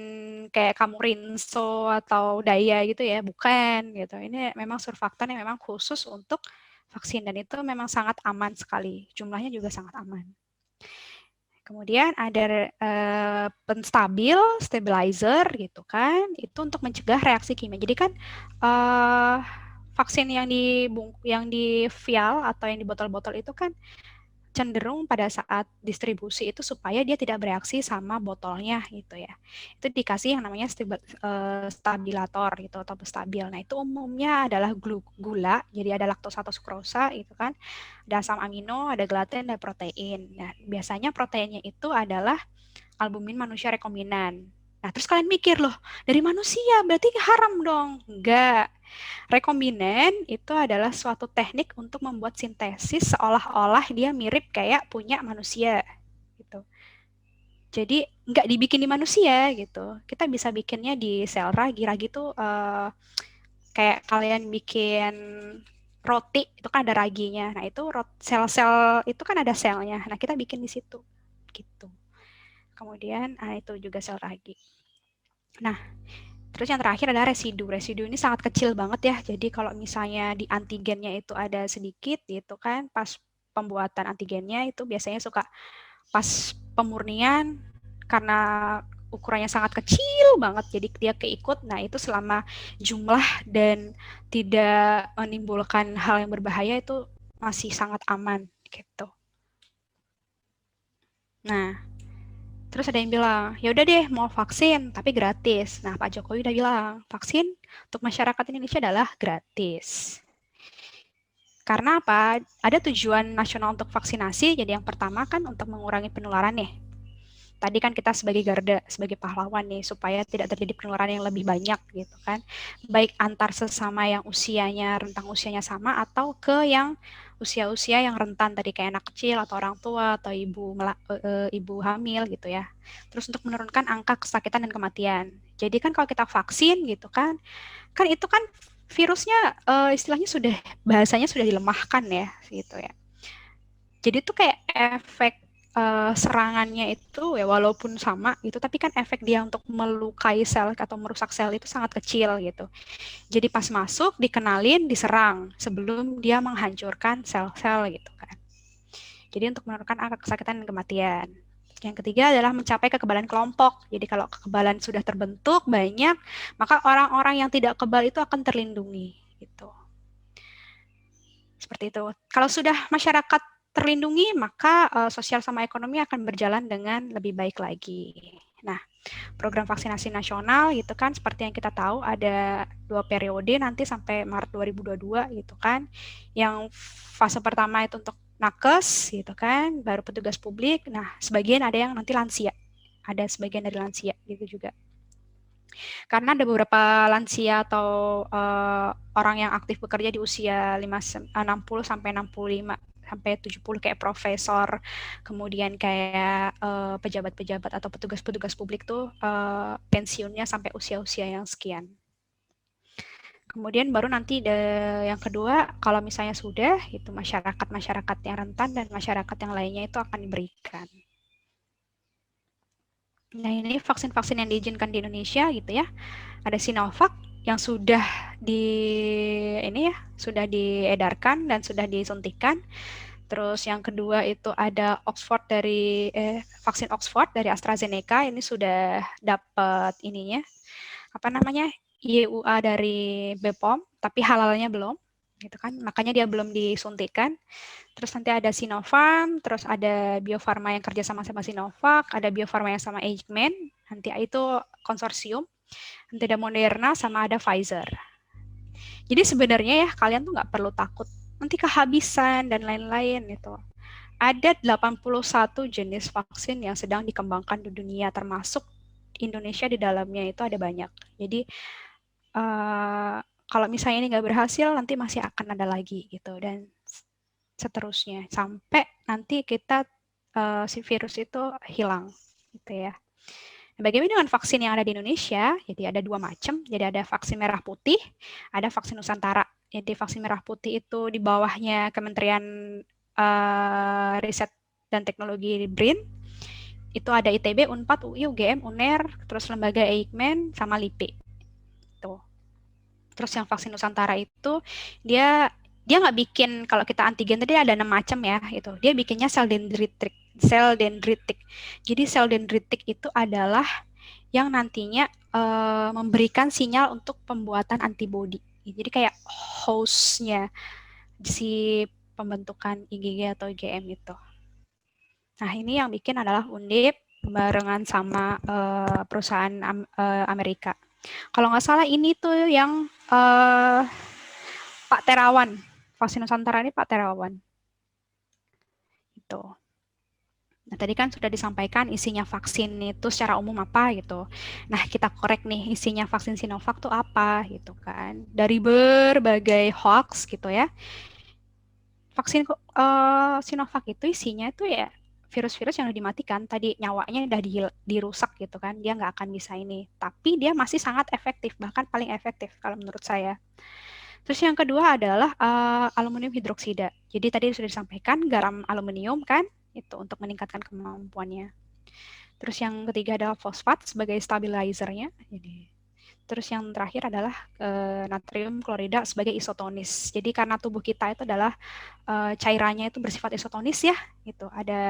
kayak kamu Rinso atau Daya gitu ya, bukan gitu. Ini memang surfaktan yang memang khusus untuk vaksin dan itu memang sangat aman sekali. Jumlahnya juga sangat aman. Kemudian ada penstabil, stabilizer gitu kan, itu untuk mencegah reaksi kimia. Jadi kan vaksin yang di vial atau yang di botol-botol itu kan cenderung pada saat distribusi itu supaya dia tidak bereaksi sama botolnya gitu ya. Itu dikasih yang namanya stabilator gitu atau stabil. Nah, itu umumnya adalah gula, jadi ada laktosa atau sukrosa itu kan. Ada asam amino, ada gelatin, ada protein. Nah, biasanya proteinnya itu adalah albumin manusia rekombinan. Nah, terus kalian mikir loh, dari manusia berarti haram dong. Enggak. Rekombinan itu adalah suatu teknik untuk membuat sintesis seolah-olah dia mirip kayak punya manusia gitu. Jadi nggak dibikin di manusia gitu. Kita bisa bikinnya di sel ragi. Ragi itu kayak kalian bikin roti itu kan ada raginya. Nah, itu sel-sel itu kan ada selnya. Nah, kita bikin di situ gitu. Kemudian itu juga sel ragi. Nah, terus yang terakhir adalah residu. Residu ini sangat kecil banget ya. Jadi kalau misalnya di antigennya itu ada sedikit gitu kan, pas pembuatan antigennya itu biasanya suka pas pemurnian karena ukurannya sangat kecil banget jadi dia keikut. Nah, itu selama jumlah dan tidak menimbulkan hal yang berbahaya itu masih sangat aman gitu. Nah, terus ada yang bilang, ya udah deh mau vaksin tapi gratis. Nah, Pak Jokowi udah bilang, vaksin untuk masyarakat Indonesia adalah gratis. Karena apa? Ada tujuan nasional untuk vaksinasi. Jadi yang pertama kan untuk mengurangi penularan nih. Tadi kan kita sebagai garda, sebagai pahlawan nih, supaya tidak terjadi penularan yang lebih banyak gitu kan. Baik antar sesama yang usianya, rentang usianya sama, atau ke yang usia-usia yang rentan tadi kayak anak kecil atau orang tua atau ibu hamil gitu ya. Terus untuk menurunkan angka kesakitan dan kematian. Jadi kan kalau kita vaksin gitu kan itu kan virusnya istilahnya sudah bahasanya sudah dilemahkan ya gitu ya. Jadi tuh kayak efek serangannya itu ya walaupun sama gitu tapi kan efek dia untuk melukai sel atau merusak sel itu sangat kecil gitu. Jadi pas masuk dikenalin diserang sebelum dia menghancurkan sel-sel gitu kan. Jadi untuk menurunkan angka kesakitan dan kematian. Yang ketiga adalah mencapai kekebalan kelompok. Jadi kalau kekebalan sudah terbentuk banyak, maka orang-orang yang tidak kebal itu akan terlindungi gitu. Seperti itu. Kalau sudah masyarakat terlindungi, maka sosial sama ekonomi akan berjalan dengan lebih baik lagi. Nah, program vaksinasi nasional gitu kan, seperti yang kita tahu ada 2 periode nanti sampai Maret 2022 gitu kan. Yang fase pertama itu untuk nakes gitu kan, baru petugas publik. Nah, sebagian ada yang nanti lansia. Ada sebagian dari lansia gitu juga. Karena ada beberapa lansia atau orang yang aktif bekerja di usia 60 sampai 65 sampai 70 kayak profesor, kemudian kayak pejabat-pejabat atau petugas-petugas publik tuh pensiunnya sampai usia-usia yang sekian. Kemudian baru nanti yang kedua, kalau misalnya sudah, itu masyarakat-masyarakat yang rentan dan masyarakat yang lainnya itu akan diberikan. Nah, ini vaksin-vaksin yang diizinkan di Indonesia gitu ya. Ada Sinovac yang sudah sudah diedarkan dan sudah disuntikan. Terus yang kedua itu ada vaksin Oxford dari AstraZeneca, ini sudah dapat IEUA dari BPOM, tapi halalnya belum, gitu kan? Makanya dia belum disuntikan. Terus nanti ada Sinopharm, terus ada Bio Farma yang kerja sama Sinovac, ada Bio Farma yang sama Eijkman, nanti itu konsorsium. Nanti ada Moderna sama ada Pfizer. Jadi sebenarnya ya kalian tuh nggak perlu takut nanti kehabisan dan lain-lain gitu. Ada 81 jenis vaksin yang sedang dikembangkan di dunia, termasuk Indonesia di dalamnya itu ada banyak. Jadi kalau misalnya ini nggak berhasil, nanti masih akan ada lagi gitu dan seterusnya sampai nanti kita si virus itu hilang gitu ya. Bagaimana dengan vaksin yang ada di Indonesia? Jadi ada 2 macam. Jadi ada vaksin merah putih, ada vaksin Nusantara. Jadi vaksin merah putih itu di bawahnya Kementerian Riset dan Teknologi BRIN. Itu ada ITB, Unpad, UI, UGM, UNER, terus lembaga Eijkman sama LIPI. Tuh. Terus yang vaksin Nusantara itu dia nggak bikin, kalau kita antigen tadi ada 6 macam ya itu. Dia bikinnya sel dendritik. Jadi sel dendritik itu adalah yang nantinya memberikan sinyal untuk pembuatan antibodi. Jadi kayak hostnya si pembentukan IgG atau IgM itu. Nah, ini yang bikin adalah Undip barengan sama perusahaan Amerika. Kalau nggak salah ini tuh yang Pak Terawan. Vaksin Nusantara ini Pak Terawan. Itu. Nah, tadi kan sudah disampaikan isinya vaksin itu secara umum apa gitu. Nah, kita korek nih isinya vaksin Sinovac tuh apa gitu kan. Dari berbagai hoax gitu ya. Vaksin Sinovac itu isinya tuh ya virus-virus yang udah dimatikan, tadi nyawanya udah dirusak gitu kan, dia nggak akan bisa ini. Tapi dia masih sangat efektif, bahkan paling efektif kalau menurut saya. Terus yang kedua adalah aluminium hidroksida. Jadi tadi sudah disampaikan garam aluminium kan, itu untuk meningkatkan kemampuannya. Terus yang ketiga adalah fosfat sebagai stabilizernya. Terus yang terakhir adalah natrium klorida sebagai isotonis. Jadi karena tubuh kita itu adalah cairannya itu bersifat isotonis ya, gitu. Ada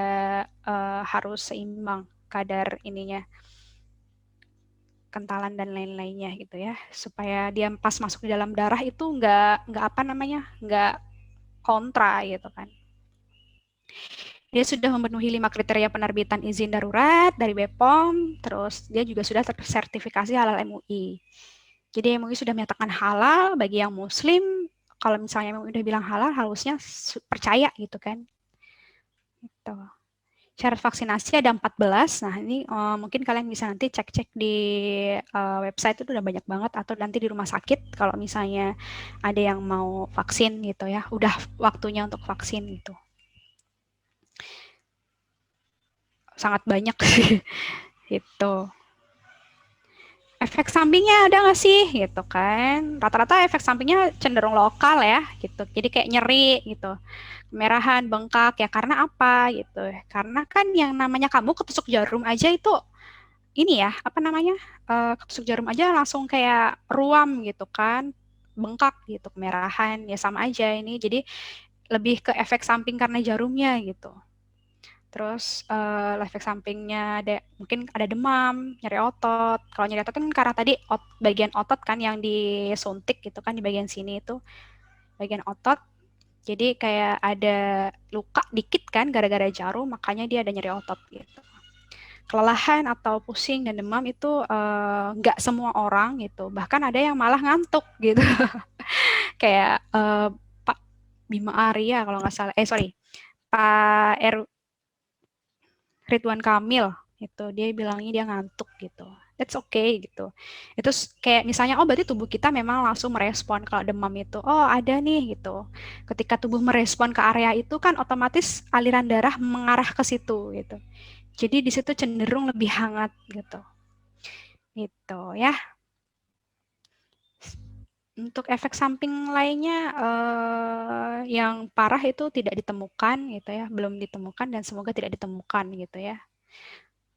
harus seimbang kadar ininya, kentalan dan lain-lainnya gitu ya, supaya dia pas masuk di dalam darah itu nggak kontra gitu kan. Dia sudah memenuhi 5 kriteria penerbitan izin darurat dari BPOM, terus dia juga sudah tersertifikasi halal MUI. Jadi MUI sudah menyatakan halal bagi yang muslim. Kalau misalnya MUI udah bilang halal, harusnya percaya gitu kan. Gitu. Syarat vaksinasi ada 14. Nah, ini mungkin kalian bisa nanti cek-cek di website, itu udah banyak banget, atau nanti di rumah sakit kalau misalnya ada yang mau vaksin gitu ya. Udah waktunya untuk vaksin gitu. Sangat banyak sih gitu. Efek sampingnya ada nggak sih gitu kan? Rata-rata efek sampingnya cenderung lokal ya gitu. Jadi kayak nyeri gitu, kemerahan, bengkak ya, karena apa gitu? Karena kan yang namanya kamu ketusuk jarum aja itu ini ya, apa namanya? Ketusuk jarum aja langsung kayak ruam gitu kan, bengkak gitu, kemerahan ya, sama aja ini. Jadi lebih ke efek samping karena jarumnya gitu. Terus efek sampingnya mungkin ada demam, nyeri otot. Kalau nyeri otot kan karena tadi bagian otot kan yang disuntik gitu kan, di bagian sini itu bagian otot. Jadi kayak ada luka dikit kan gara-gara jarum, makanya dia ada nyeri otot gitu. Kelelahan atau pusing dan demam itu nggak semua orang gitu. Bahkan ada yang malah ngantuk gitu. Kayak Pak Bima Arya kalau nggak salah. Pak Ridwan Kamil itu dia bilangnya dia ngantuk gitu. That's okay gitu. Itu kayak misalnya berarti tubuh kita memang langsung merespon kalau demam itu. Oh, ada nih gitu. Ketika tubuh merespon ke area itu kan otomatis aliran darah mengarah ke situ gitu. Jadi di situ cenderung lebih hangat gitu. Gitu ya. Untuk efek samping lainnya yang parah itu tidak ditemukan gitu ya, belum ditemukan dan semoga tidak ditemukan gitu ya.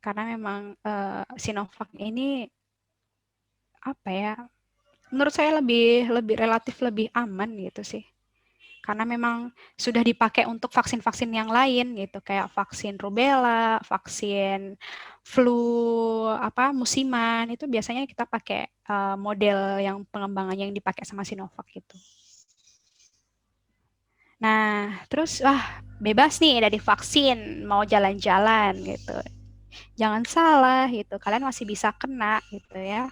Karena memang Sinovac ini apa ya? Menurut saya relatif lebih aman gitu sih. Karena memang sudah dipakai untuk vaksin-vaksin yang lain gitu, kayak vaksin rubella, vaksin flu musiman, itu biasanya kita pakai model yang pengembangannya yang dipakai sama Sinovac gitu. Nah, terus bebas nih dari vaksin, mau jalan-jalan gitu. Jangan salah gitu, kalian masih bisa kena gitu ya.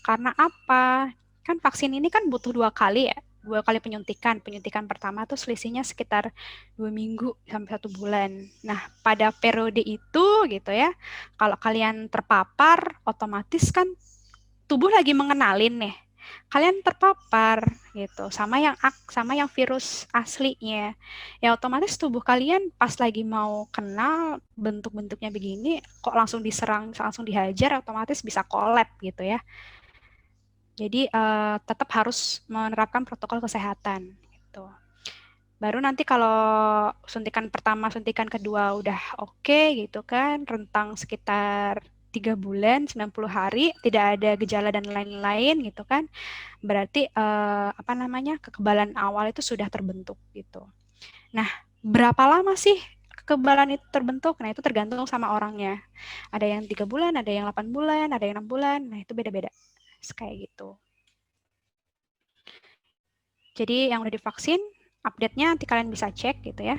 Karena apa? Kan vaksin ini kan butuh 2 kali ya, 2 kali penyuntikan. Penyuntikan pertama tuh selisihnya sekitar 2 minggu sampai 1 bulan. Nah, pada periode itu gitu ya, kalau kalian terpapar, otomatis kan tubuh lagi mengenalin nih, kalian terpapar gitu sama yang virus aslinya. Ya otomatis tubuh kalian pas lagi mau kenal bentuk-bentuknya begini, kok langsung diserang, langsung dihajar, otomatis bisa kolap gitu ya. Jadi tetap harus menerapkan protokol kesehatan gitu. Baru nanti kalau suntikan pertama, suntikan kedua udah oke gitu kan, rentang sekitar 3 bulan, 90 hari, tidak ada gejala dan lain-lain gitu kan, berarti kekebalan awal itu sudah terbentuk gitu. Nah, berapa lama sih kekebalan itu terbentuk? Nah, itu tergantung sama orangnya. Ada yang 3 bulan, ada yang 8 bulan, ada yang 6 bulan, nah itu beda-beda. Kayak gitu. Jadi yang udah divaksin, update-nya nanti kalian bisa cek gitu ya.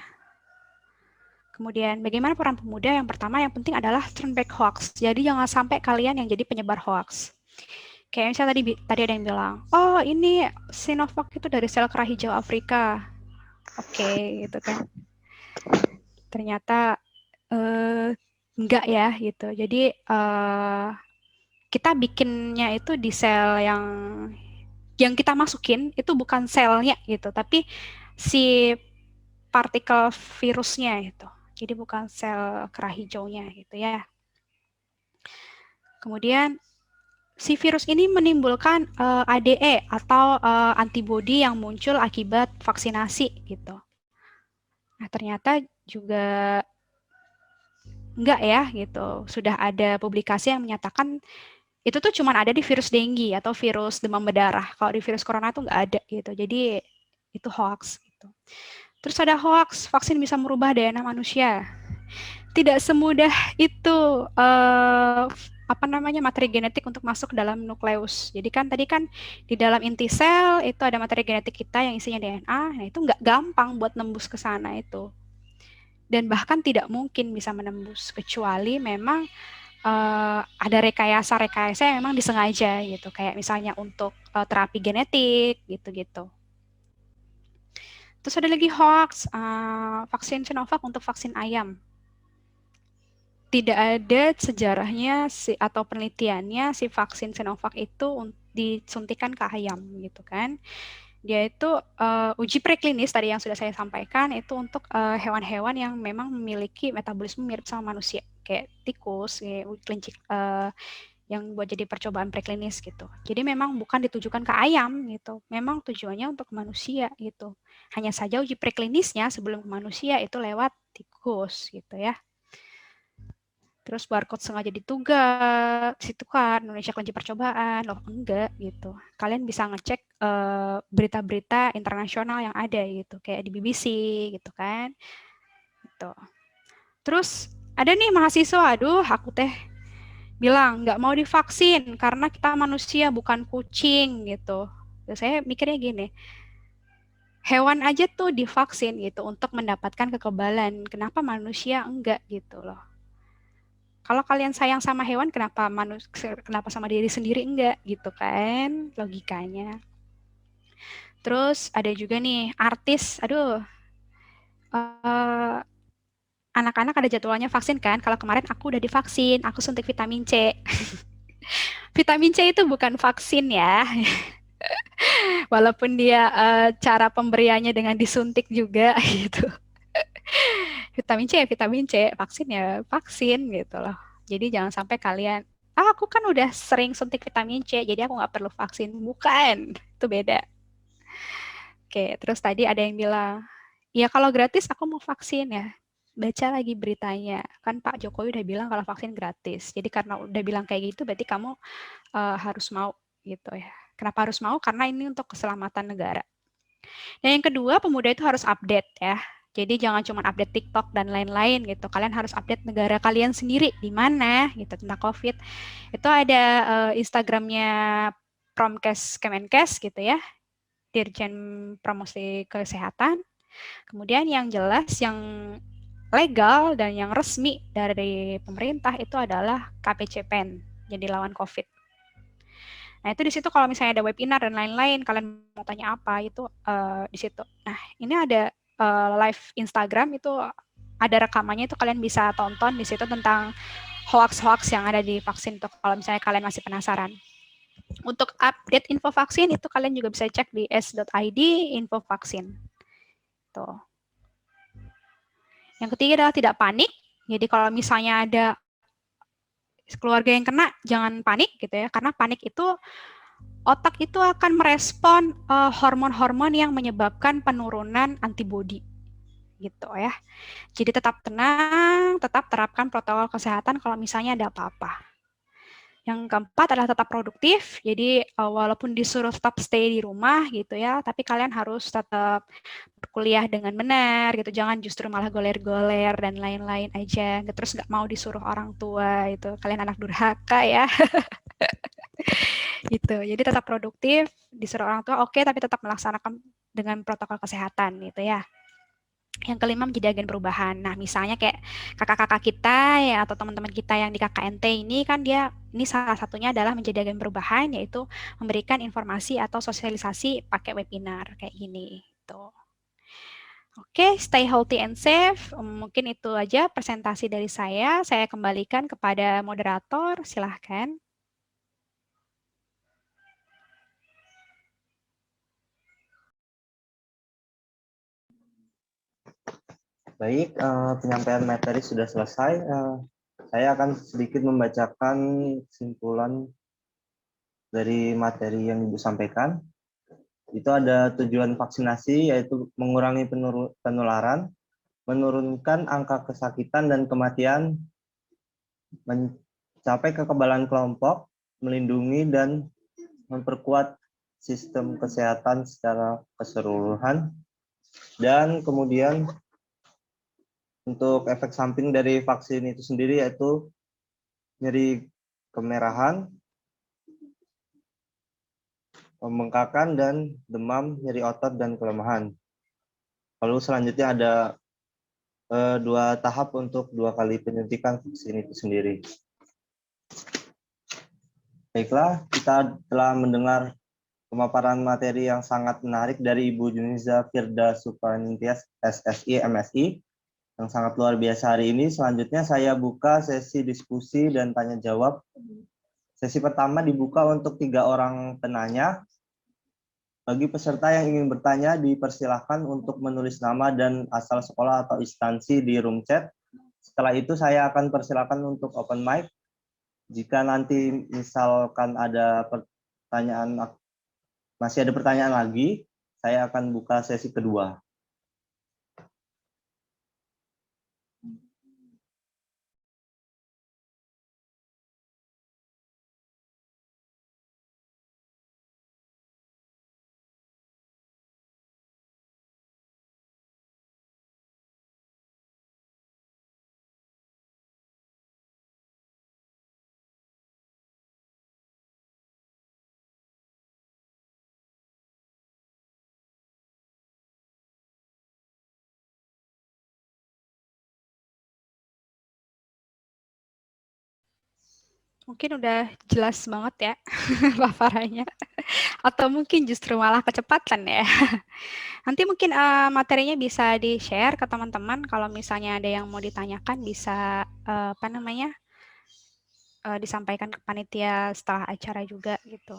Kemudian bagaimana peran pemuda? Yang pertama yang penting adalah turn back hoax. Jadi jangan sampai kalian yang jadi penyebar hoax. Kayak misalnya tadi ada yang bilang, oh ini Sinovac itu dari sel kerah hijau Afrika. Oke, gitu kan. Ternyata enggak ya gitu. Jadi kita bikinnya itu di sel yang kita masukin itu bukan selnya gitu, tapi si partikel virusnya itu. Jadi bukan sel kerah hijaunya gitu ya. Kemudian si virus ini menimbulkan ADE atau antibodi yang muncul akibat vaksinasi gitu. Nah, ternyata juga enggak ya gitu. Sudah ada publikasi yang menyatakan itu tuh cuma ada di virus dengue atau virus demam berdarah. Kalau di virus corona tuh nggak ada gitu. Jadi itu hoax gitu. Terus ada hoax, vaksin bisa merubah DNA manusia. Tidak semudah itu apa namanya materi genetik untuk masuk ke dalam nukleus. Jadi kan tadi kan di dalam inti sel itu ada materi genetik kita yang isinya DNA. Nah itu nggak gampang buat nembus ke sana itu. Dan bahkan tidak mungkin bisa menembus kecuali memang ada rekayasa-rekayasa yang memang disengaja gitu. Kayak misalnya untuk terapi genetik gitu-gitu. Terus ada lagi hoax, vaksin Sinovac untuk vaksin ayam. Tidak ada sejarahnya atau penelitiannya si vaksin Sinovac itu disuntikan ke ayam gitu kan. Dia itu uji preklinis tadi yang sudah saya sampaikan itu untuk hewan-hewan yang memang memiliki metabolisme mirip sama manusia kayak tikus, kayak kelinci yang buat jadi percobaan preklinis gitu. Jadi memang bukan ditujukan ke ayam gitu. Memang tujuannya untuk manusia gitu. Hanya saja uji preklinisnya sebelum ke manusia itu lewat tikus gitu ya. Terus barcode sengaja ditukar Indonesia kelinci percobaan, loh enggak gitu. Kalian bisa ngecek berita-berita internasional yang ada gitu, kayak di BBC gitu kan. Gitu. Terus ada nih mahasiswa, aduh aku teh bilang nggak mau divaksin karena kita manusia bukan kucing gitu. Saya mikirnya gini, hewan aja tuh divaksin gitu untuk mendapatkan kekebalan, kenapa manusia enggak gitu loh. Kalau kalian sayang sama hewan, kenapa sama diri sendiri enggak gitu kan logikanya. Terus ada juga nih artis, aduh, anak-anak ada jadwalnya vaksin kan. Kalau kemarin aku udah divaksin, aku suntik vitamin C. Vitamin C itu bukan vaksin ya, walaupun dia cara pemberiannya dengan disuntik juga gitu. Vitamin C, vaksin ya vaksin gitu loh. Jadi jangan sampai kalian, aku kan udah sering suntik vitamin C, jadi aku nggak perlu vaksin. Bukan, itu beda. Oke, terus tadi ada yang bilang, ya kalau gratis aku mau vaksin ya. Baca lagi beritanya, kan Pak Jokowi udah bilang kalau vaksin gratis. Jadi karena udah bilang kayak gitu, berarti kamu harus mau gitu ya. Kenapa harus mau? Karena ini untuk keselamatan negara. Dan yang kedua, pemuda itu harus update ya. Jadi jangan cuma update TikTok dan lain-lain gitu. Kalian harus update negara kalian sendiri di mana gitu tentang COVID. Itu ada Instagramnya Promkes Kemenkes gitu ya, Dirjen Promosi Kesehatan. Kemudian yang jelas, yang legal dan yang resmi dari pemerintah itu adalah KPCPEN, jadi lawan COVID. Nah itu di situ kalau misalnya ada webinar dan lain-lain, kalian mau tanya apa itu di situ. Nah ini ada live Instagram itu ada rekamannya itu kalian bisa tonton di situ tentang hoax-hoax yang ada di vaksin tuh kalau misalnya kalian masih penasaran. Untuk update info vaksin itu kalian juga bisa cek di s.id info vaksin. Tuh. Yang ketiga adalah tidak panik. Jadi kalau misalnya ada keluarga yang kena, jangan panik gitu ya, karena panik itu otak itu akan merespon hormon-hormon yang menyebabkan penurunan antibodi gitu ya. Jadi tetap tenang, tetap terapkan protokol kesehatan kalau misalnya ada apa-apa. Yang keempat adalah tetap produktif. Jadi walaupun disuruh tetap stay di rumah gitu ya, tapi kalian harus tetap kuliah dengan benar gitu. Jangan justru malah goler-goler dan lain-lain aja. Terus nggak mau disuruh orang tua itu. Kalian anak durhaka ya. Gitu. Jadi tetap produktif, disuruh orang tua oke, tapi tetap melaksanakan dengan protokol kesehatan gitu ya. Yang kelima menjadi agen perubahan. Nah, misalnya kayak kakak-kakak kita ya atau teman-teman kita yang di KKNT ini kan dia ini salah satunya adalah menjadi agen perubahan yaitu memberikan informasi atau sosialisasi pakai webinar kayak gini gitu. Oke, stay healthy and safe. Mungkin itu aja presentasi dari saya. Saya kembalikan kepada moderator. Silahkan. Baik, penyampaian materi sudah selesai. Saya akan sedikit membacakan kesimpulan dari materi yang Ibu sampaikan. Itu ada tujuan vaksinasi, yaitu mengurangi penularan, menurunkan angka kesakitan dan kematian, mencapai kekebalan kelompok, melindungi dan memperkuat sistem kesehatan secara keseluruhan, dan kemudian untuk efek samping dari vaksin itu sendiri yaitu nyeri kemerahan, pembengkakan, dan demam, nyeri otot, dan kelemahan. Lalu selanjutnya ada 2 tahap untuk 2 kali penyuntikan vaksin itu sendiri. Baiklah, kita telah mendengar pemaparan materi yang sangat menarik dari Ibu Juniza Firda Supanintias, SSI, MSI, yang sangat luar biasa hari ini. Selanjutnya saya buka sesi diskusi dan tanya jawab. Sesi pertama dibuka untuk 3 orang penanya. Bagi peserta yang ingin bertanya, dipersilahkan untuk menulis nama dan asal sekolah atau instansi di room chat. Setelah itu saya akan persilakan untuk open mic. Jika nanti misalkan ada pertanyaan, masih ada pertanyaan lagi, saya akan buka sesi kedua. Mungkin udah jelas banget ya paparannya. Atau mungkin justru malah kecepatan ya. Nanti mungkin materinya bisa di-share ke teman-teman. Kalau misalnya ada yang mau ditanyakan bisa disampaikan ke panitia setelah acara juga gitu.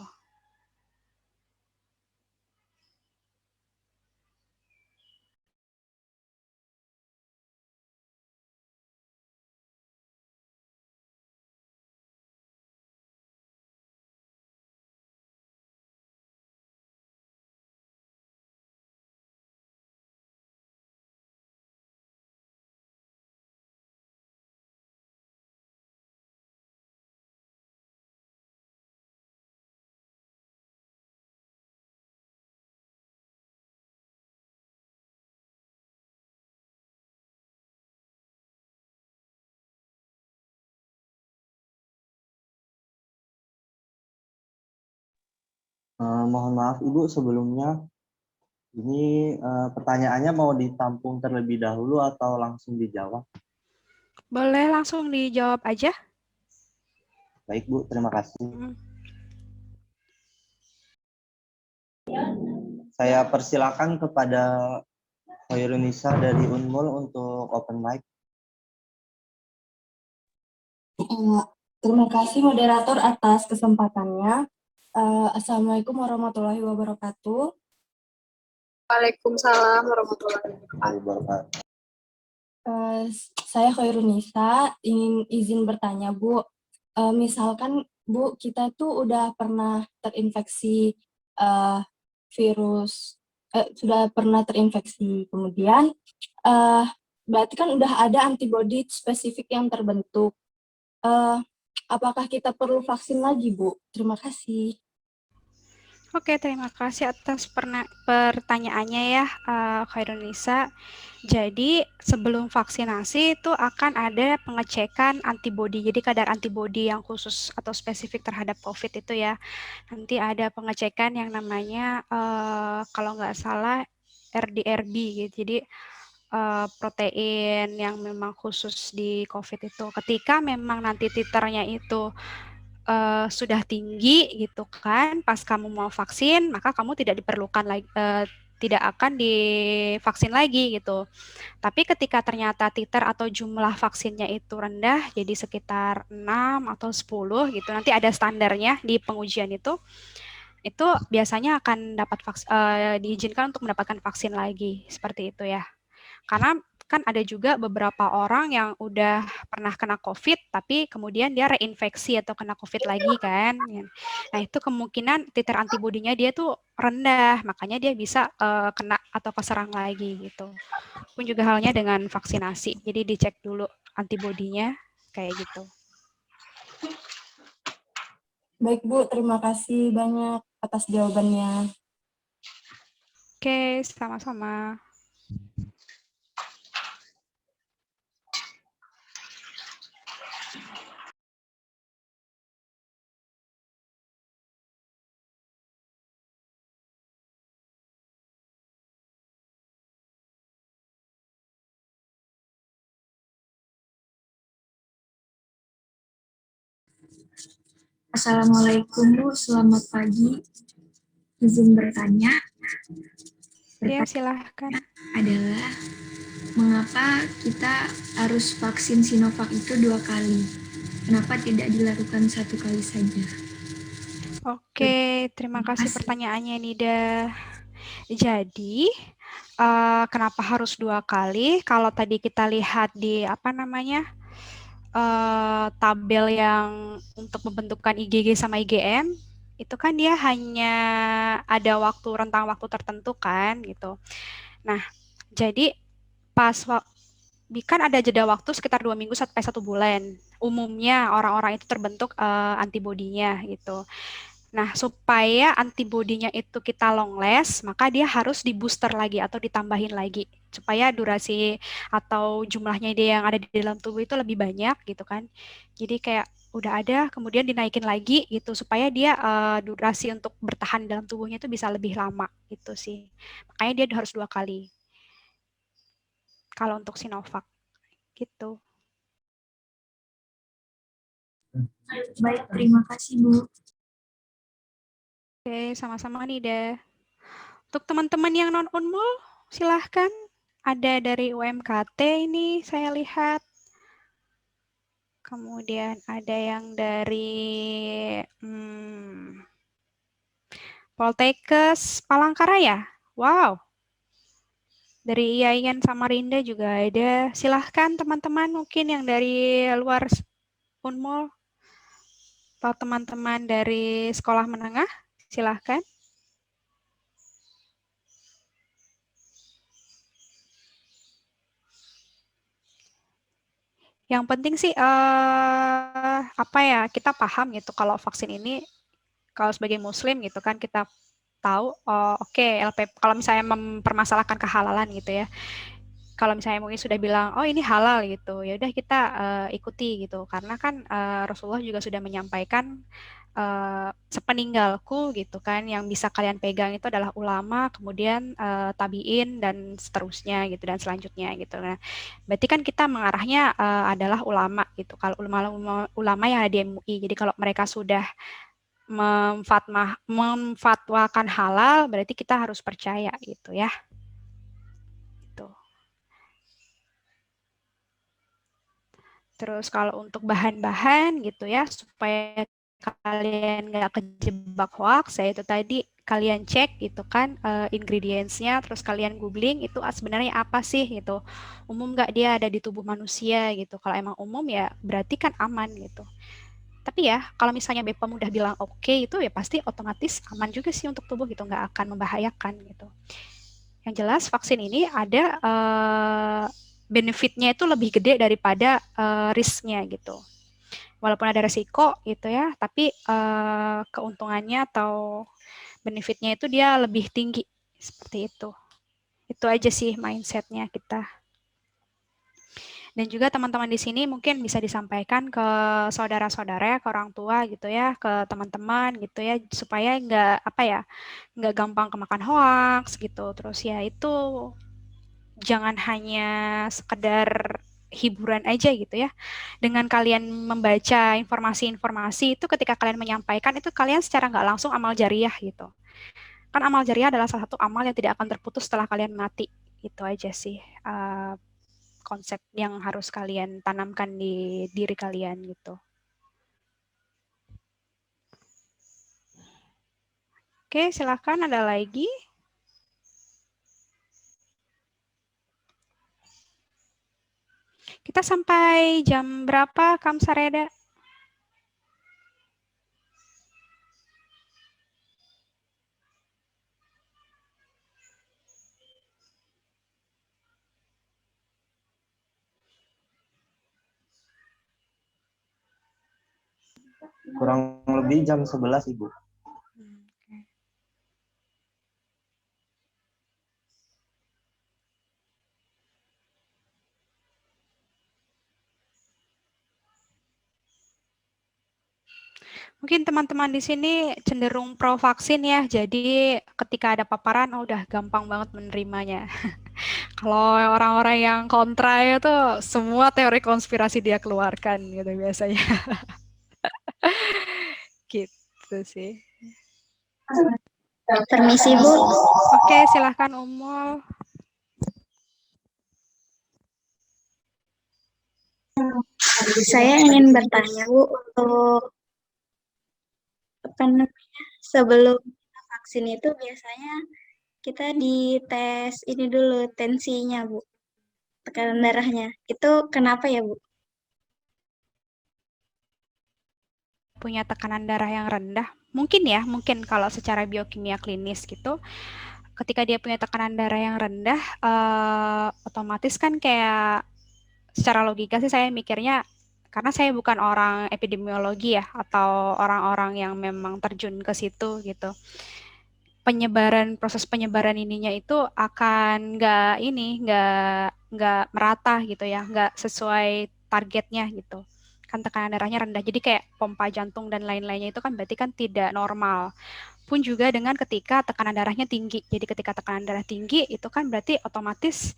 Mohon maaf Ibu, sebelumnya ini pertanyaannya mau ditampung terlebih dahulu atau langsung dijawab? Boleh langsung dijawab aja. Baik Bu, terima kasih. Saya persilakan kepada Hoirunisa dari Unmul untuk open mic. Terima kasih moderator atas kesempatannya. Assalamualaikum warahmatullahi wabarakatuh. Waalaikumsalam warahmatullahi wabarakatuh. Saya Khairunisa, ingin izin bertanya Bu. Misalkan Bu, kita tuh udah pernah terinfeksi virus, sudah pernah terinfeksi, kemudian berarti kan udah ada antibodi spesifik yang terbentuk. Apakah kita perlu vaksin lagi, Bu? Terima kasih. Oke, terima kasih atas pertanyaannya ya, Khairunisa. Jadi sebelum vaksinasi itu akan ada pengecekan antibodi. Jadi kadar antibodi yang khusus atau spesifik terhadap COVID itu ya. Nanti ada pengecekan yang namanya kalau nggak salah RDRB gitu. Jadi protein yang memang khusus di COVID itu. Ketika memang nanti titernya itu sudah tinggi gitu kan, pas kamu mau vaksin, maka kamu tidak diperlukan lagi, tidak akan divaksin lagi gitu. Tapi ketika ternyata titer atau jumlah vaksinnya itu rendah, jadi sekitar 6 atau 10 gitu, nanti ada standarnya di pengujian itu biasanya akan dapat diizinkan untuk mendapatkan vaksin lagi, seperti itu ya. Karena Kan ada juga beberapa orang yang udah pernah kena COVID, tapi kemudian dia reinfeksi atau kena COVID lagi kan. Nah, itu kemungkinan titer antibodinya dia tuh rendah, makanya dia bisa kena atau keserang lagi gitu. Pun juga halnya dengan vaksinasi. Jadi dicek dulu antibodinya kayak gitu. Baik Bu, terima kasih banyak atas jawabannya. Oke, sama-sama. Assalamualaikum Bu, selamat pagi. Izin bertanya. Ya, Pertanyaan silahkan. adalah, mengapa kita harus vaksin Sinovac itu 2 kali? Kenapa tidak dilakukan 1 kali saja? Oke, terima Terima kasih kasih. pertanyaannya Nida. Jadi, kenapa harus 2 kali? Kalau tadi kita lihat di tabel yang untuk pembentukan IgG sama IgM, itu kan dia hanya ada rentang waktu tertentu kan gitu. Nah, jadi kan ada jeda waktu sekitar 2 minggu sampai 1 bulan. Umumnya orang-orang itu terbentuk antibodinya gitu. Nah, supaya antibodinya itu kita long last, maka dia harus di booster lagi atau ditambahin lagi supaya durasi atau jumlahnya dia yang ada di dalam tubuh itu lebih banyak gitu kan. Jadi kayak udah ada kemudian dinaikin lagi gitu supaya dia durasi untuk bertahan dalam tubuhnya itu bisa lebih lama gitu sih. Makanya dia harus 2 kali. Kalau untuk Sinovac gitu. Baik, terima kasih Bu. Oke, sama-sama nih deh. Untuk teman-teman yang non-Unmul, silahkan. Ada dari UMKT ini saya lihat. Kemudian ada yang dari Poltekkes Palangkaraya. Wow, dari IAIN Samarinda juga ada. Silahkan teman-teman mungkin yang dari luar Unmul atau teman-teman dari sekolah menengah, silahkan. Yang penting sih kita paham gitu kalau vaksin ini kalau sebagai muslim gitu kan kita tahu kalau misalnya mempermasalahkan kehalalan gitu ya. Kalau misalnya mungkin sudah bilang oh ini halal gitu, ya udah kita ikuti gitu karena kan Rasulullah juga sudah menyampaikan sepeninggalku gitu kan yang bisa kalian pegang itu adalah ulama, kemudian tabiin dan seterusnya gitu dan selanjutnya gitu. Nah, berarti kan kita mengarahnya adalah ulama gitu. Kalau ulama yang ada di MUI. Jadi kalau mereka sudah memfatwakan halal, berarti kita harus percaya gitu ya. Gitu. Terus kalau untuk bahan-bahan gitu ya, supaya kalian nggak kejebak hoax, ya itu tadi kalian cek gitu kan ingredients-nya, terus kalian googling itu sebenarnya apa sih gitu. Umum nggak dia ada di tubuh manusia gitu. Kalau emang umum ya berarti kan aman gitu. Tapi ya kalau misalnya BPOM udah bilang oke itu ya pasti otomatis aman juga sih untuk tubuh gitu, nggak akan membahayakan gitu. Yang jelas vaksin ini ada benefitnya itu lebih gede daripada risknya gitu. Walaupun ada resiko gitu ya, tapi keuntungannya atau benefitnya itu dia lebih tinggi seperti itu. Itu aja sih mindsetnya kita. Dan juga teman-teman di sini mungkin bisa disampaikan ke saudara-saudara, ke orang tua gitu ya, ke teman-teman gitu ya, supaya nggak gampang kemakan hoax gitu. Terus ya itu jangan hanya sekedar hiburan aja gitu ya. Dengan kalian membaca informasi-informasi itu ketika kalian menyampaikan itu kalian secara nggak langsung amal jariah gitu. Kan amal jariah adalah salah satu amal yang tidak akan terputus setelah kalian mati. Itu aja sih konsep yang harus kalian tanamkan di diri kalian gitu. Oke, silakan ada lagi. Kita sampai jam berapa, Kamsareda? Kurang lebih jam 11, Ibu. Mungkin teman-teman di sini cenderung pro vaksin ya, jadi ketika ada paparan, oh, udah gampang banget menerimanya. Kalau orang-orang yang kontra itu semua teori konspirasi dia keluarkan gitu biasanya. Gitu sih. Permisi, Bu. Oke, silahkan Umul. Saya ingin bertanya, Bu, untuk apa namanya, sebelum vaksin itu biasanya kita dites ini dulu tensinya, Bu, tekanan darahnya. Itu kenapa ya, Bu? Punya tekanan darah yang rendah. Mungkin ya, mungkin kalau secara biokimia klinis gitu, ketika dia punya tekanan darah yang rendah, otomatis kan kayak secara logika sih saya mikirnya, karena saya bukan orang epidemiologi ya, atau orang-orang yang memang terjun ke situ gitu. Proses penyebaran ininya itu akan nggak merata gitu ya, nggak sesuai targetnya gitu. Kan tekanan darahnya rendah, jadi kayak pompa jantung dan lain-lainnya itu kan berarti kan tidak normal. Pun juga dengan ketika tekanan darahnya tinggi. Jadi ketika tekanan darah tinggi itu kan berarti otomatis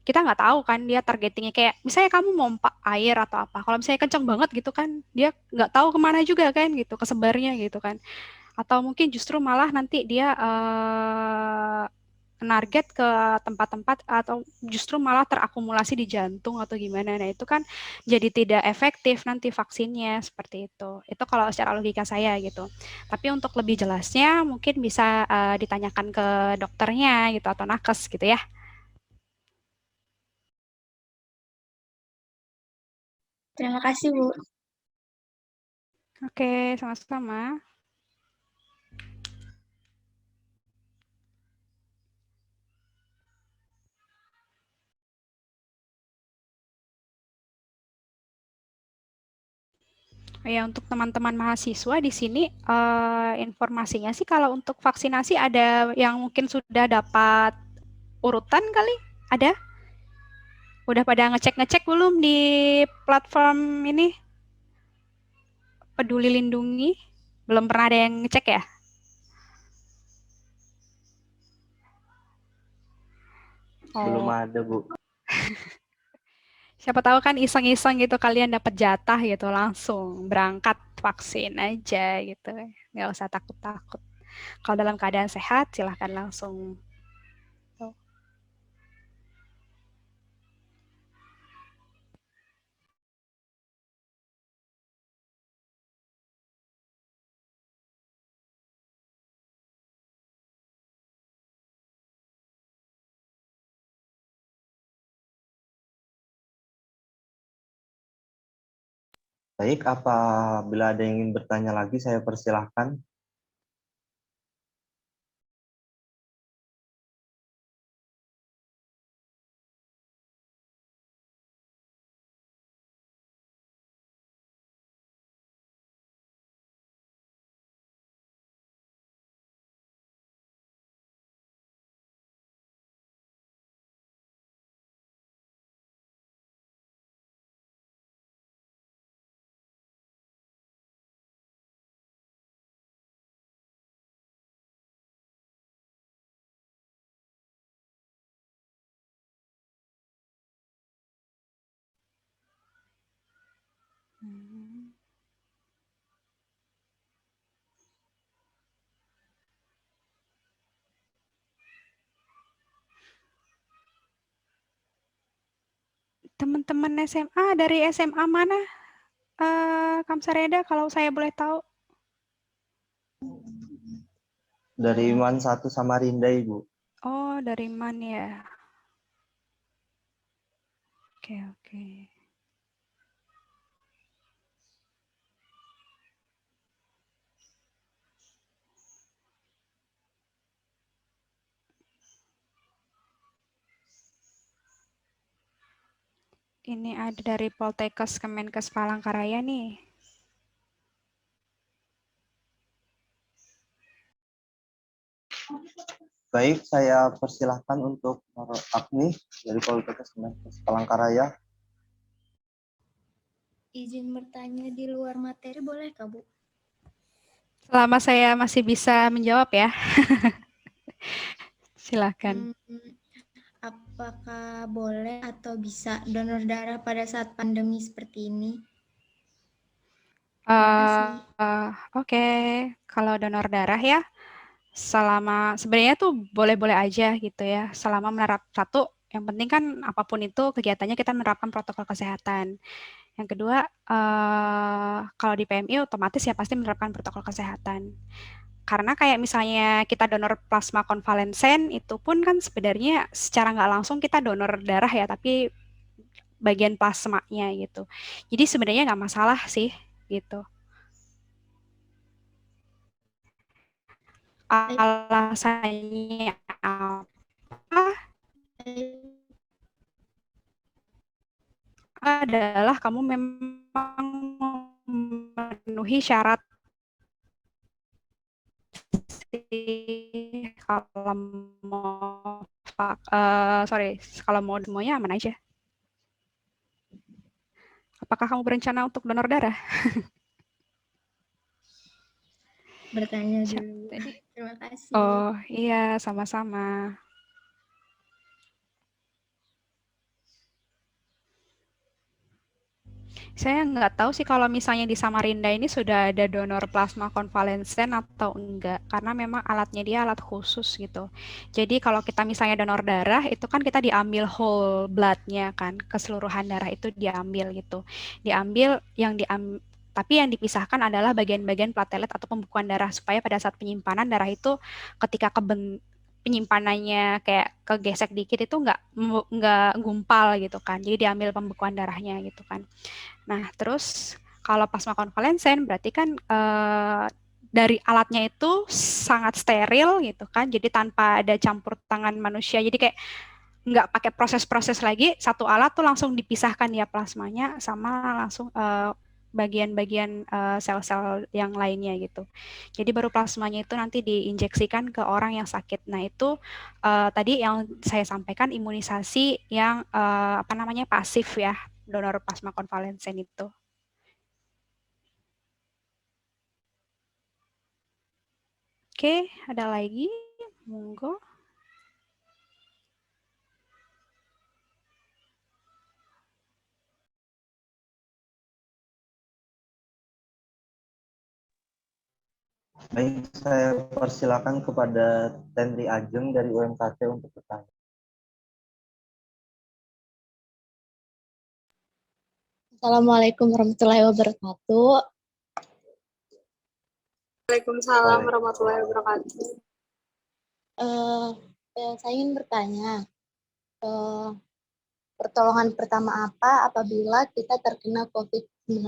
kita nggak tahu kan dia targetingnya, kayak misalnya kamu mompa air atau apa. Kalau misalnya kencang banget gitu kan, dia nggak tahu kemana juga kan gitu, kesebarnya gitu kan. Atau mungkin justru malah nanti dia target ke tempat-tempat atau justru malah terakumulasi di jantung atau gimana. Nah, itu kan jadi tidak efektif nanti vaksinnya seperti itu. Itu kalau secara logika saya gitu. Tapi untuk lebih jelasnya mungkin bisa ditanyakan ke dokternya gitu atau nakes gitu ya. Terima kasih, Bu. Oke, sama-sama. Ya, untuk teman-teman mahasiswa di sini, informasinya sih kalau untuk vaksinasi ada yang mungkin sudah dapat urutan kali? Ada? Udah pada ngecek-ngecek belum di platform ini? Peduli Lindungi? Belum pernah ada yang ngecek ya? Belum Oh, ada, Bu. siapa tahu kan iseng-iseng gitu kalian dapat jatah gitu, langsung berangkat vaksin aja gitu. Nggak usah takut-takut. Kalau dalam keadaan sehat, silahkan langsung. Baik, apabila ada yang ingin bertanya lagi, saya persilahkan. Teman-teman SMA, dari SMA mana, Kamsareda, kalau saya boleh tahu? Dari Man 1 Samarinda, Ibu. Oh, dari mana ya? Oke, oke. Ini ada dari Poltekkes Kemenkes Palangkaraya nih. Baik, saya persilahkan untuk Agni dari Poltekkes Kemenkes Palangkaraya. Izin bertanya di luar materi boleh Kak, Bu? Selama saya masih bisa menjawab ya. Silakan. Apakah boleh atau bisa donor darah pada saat pandemi seperti ini? Terima kasih. Oke, kalau donor darah ya, selama sebenarnya tuh boleh-boleh aja gitu ya, selama satu, yang penting kan apapun itu kegiatannya kita menerapkan protokol kesehatan. Yang kedua, kalau di PMI otomatis ya pasti menerapkan protokol kesehatan. Karena kayak misalnya kita donor plasma konvalensen, itu pun kan sebenarnya secara nggak langsung kita donor darah ya, tapi bagian plasmanya gitu. Jadi sebenarnya nggak masalah sih gitu. Alasannya apa? Adalah kamu memang memenuhi syarat kalau mau kalau mau semuanya aman aja. Apakah kamu berencana untuk donor darah? Bertanya dulu. Tadi. Terima kasih. Oh iya, sama-sama. Saya nggak tahu sih kalau misalnya di Samarinda ini sudah ada donor plasma konvalensen atau enggak, karena memang alatnya dia alat khusus gitu. Jadi kalau kita misalnya donor darah, itu kan kita diambil whole blood-nya kan, keseluruhan darah itu diambil gitu. Tapi yang dipisahkan adalah bagian-bagian platelet atau pembekuan darah supaya pada saat penyimpanan darah itu ketika penyimpanannya kayak kegesek dikit itu nggak gumpal gitu kan. Jadi diambil pembekuan darahnya gitu kan. Nah, terus kalau plasma konvalensen berarti kan dari alatnya itu sangat steril gitu kan, jadi tanpa ada campur tangan manusia, jadi kayak nggak pakai proses-proses lagi, satu alat tuh langsung dipisahkan ya plasmanya sama langsung bagian-bagian sel-sel yang lainnya gitu. Jadi baru plasmanya itu nanti diinjeksikan ke orang yang sakit. Nah itu tadi yang saya sampaikan imunisasi yang pasif ya, donor plasma konvalensen itu. Oke, ada lagi? Monggo. Baik, saya persilakan kepada Tenri Ajeng dari UMKT untuk bertanya. Assalamualaikum warahmatullahi wabarakatuh. Waalaikumsalam warahmatullahi wabarakatuh. Saya ingin bertanya, pertolongan pertama apa apabila kita terkena COVID-19?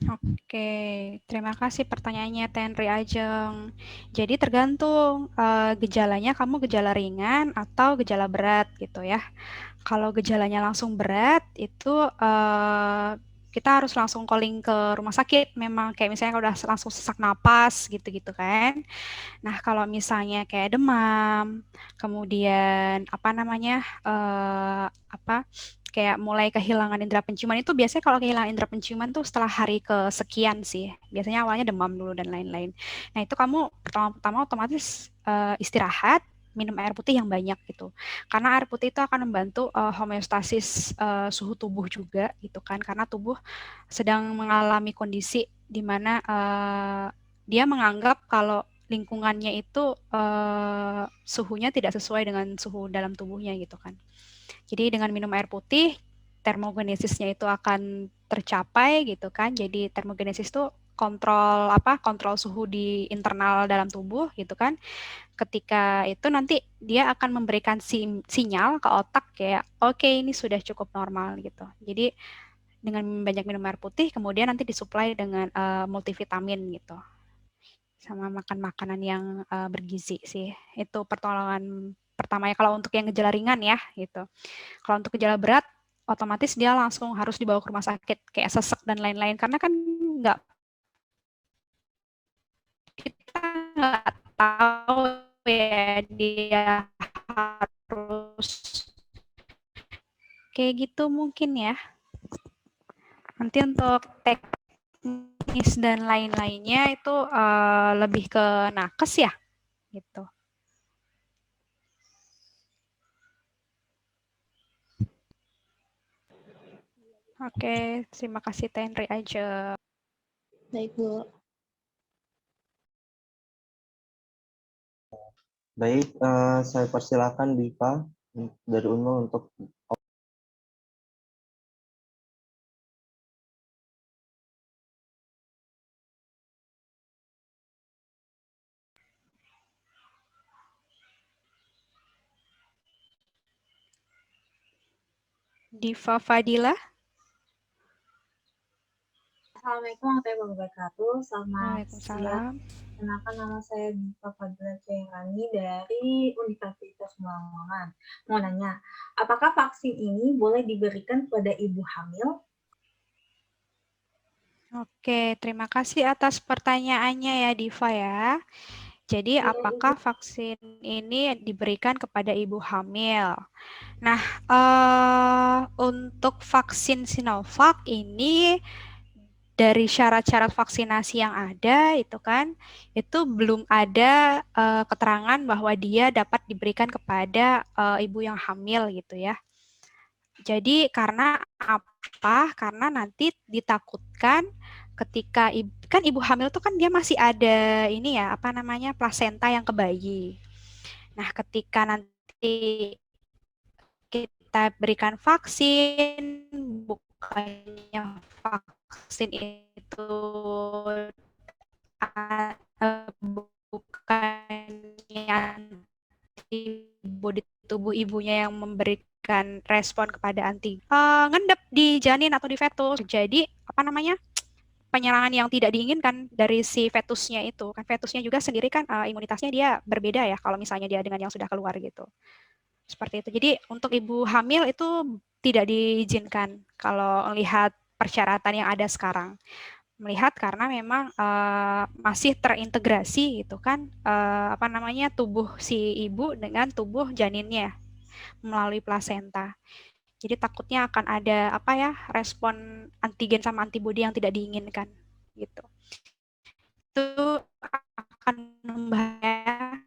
Oke, terima kasih pertanyaannya Tenri Ajeng. Jadi tergantung gejalanya, kamu gejala ringan atau gejala berat gitu ya. Kalau gejalanya langsung berat itu kita harus langsung calling ke rumah sakit. Memang kayak misalnya kalau udah langsung sesak napas gitu-gitu kan. Nah kalau misalnya kayak demam, kemudian kayak mulai kehilangan indera penciuman itu biasanya kalau kehilangan indera penciuman tuh setelah hari kesekian sih. Biasanya awalnya demam dulu dan lain-lain. Nah itu kamu pertama-tama otomatis istirahat, minum air putih yang banyak gitu. Karena air putih itu akan membantu homeostasis suhu tubuh juga gitu kan. Karena tubuh sedang mengalami kondisi di mana dia menganggap kalau lingkungannya itu suhunya tidak sesuai dengan suhu dalam tubuhnya gitu kan. Jadi dengan minum air putih, termogenesisnya itu akan tercapai gitu kan. Jadi termogenesis itu kontrol suhu di internal dalam tubuh gitu kan. Ketika itu nanti dia akan memberikan sinyal ke otak kayak oke, ini sudah cukup normal gitu. Jadi dengan banyak minum air putih kemudian nanti disuplai dengan multivitamin gitu. Sama makan makanan yang bergizi sih. Itu pertolongan pertamanya kalau untuk yang gejala ringan ya gitu. Kalau untuk gejala berat otomatis dia langsung harus dibawa ke rumah sakit kayak sesek dan lain-lain karena kan kita nggak tahu ya dia harus kayak gitu mungkin ya. Nanti untuk teknis dan lain-lainnya itu lebih ke nakes ya gitu. Oke, terima kasih Tenri aja. Baik, Bu. Baik, saya persilakan Diva dari Unmul untuk Diva Fadila. Assalamualaikum warahmatullahi wabarakatuh. Selamat siang. Waalaikumsalam. Kenalkan, nama saya Diva Fadila Cairani dari Universitas Lamongan. Mau nanya, apakah vaksin ini boleh diberikan kepada ibu hamil? Oke, terima kasih atas pertanyaannya ya Diva ya. Jadi apakah vaksin ini diberikan kepada ibu hamil? Nah, untuk vaksin Sinovac ini dari syarat-syarat vaksinasi yang ada itu kan, itu belum ada keterangan bahwa dia dapat diberikan kepada ibu yang hamil gitu ya. Jadi karena apa? Karena nanti ditakutkan ketika ibu hamil itu kan dia masih ada ini ya, apa namanya, plasenta yang ke bayi. Nah, ketika nanti kita berikan vaksin, bukannya vaksin itu bukannya antibodi tubuh ibunya yang memberikan respon kepada ngendap di janin atau di fetus. Jadi apa namanya, penyerangan yang tidak diinginkan dari si fetusnya itu. Kan fetusnya juga sendiri kan imunitasnya dia berbeda ya kalau misalnya dia dengan yang sudah keluar gitu. Seperti itu. Jadi untuk ibu hamil itu tidak diizinkan kalau melihat persyaratan yang ada sekarang. Melihat karena memang masih terintegrasi gitu kan, apa namanya, tubuh si ibu dengan tubuh janinnya melalui plasenta. Jadi takutnya akan ada apa ya, respon antigen sama antibodi yang tidak diinginkan gitu. Itu akan membahayakan.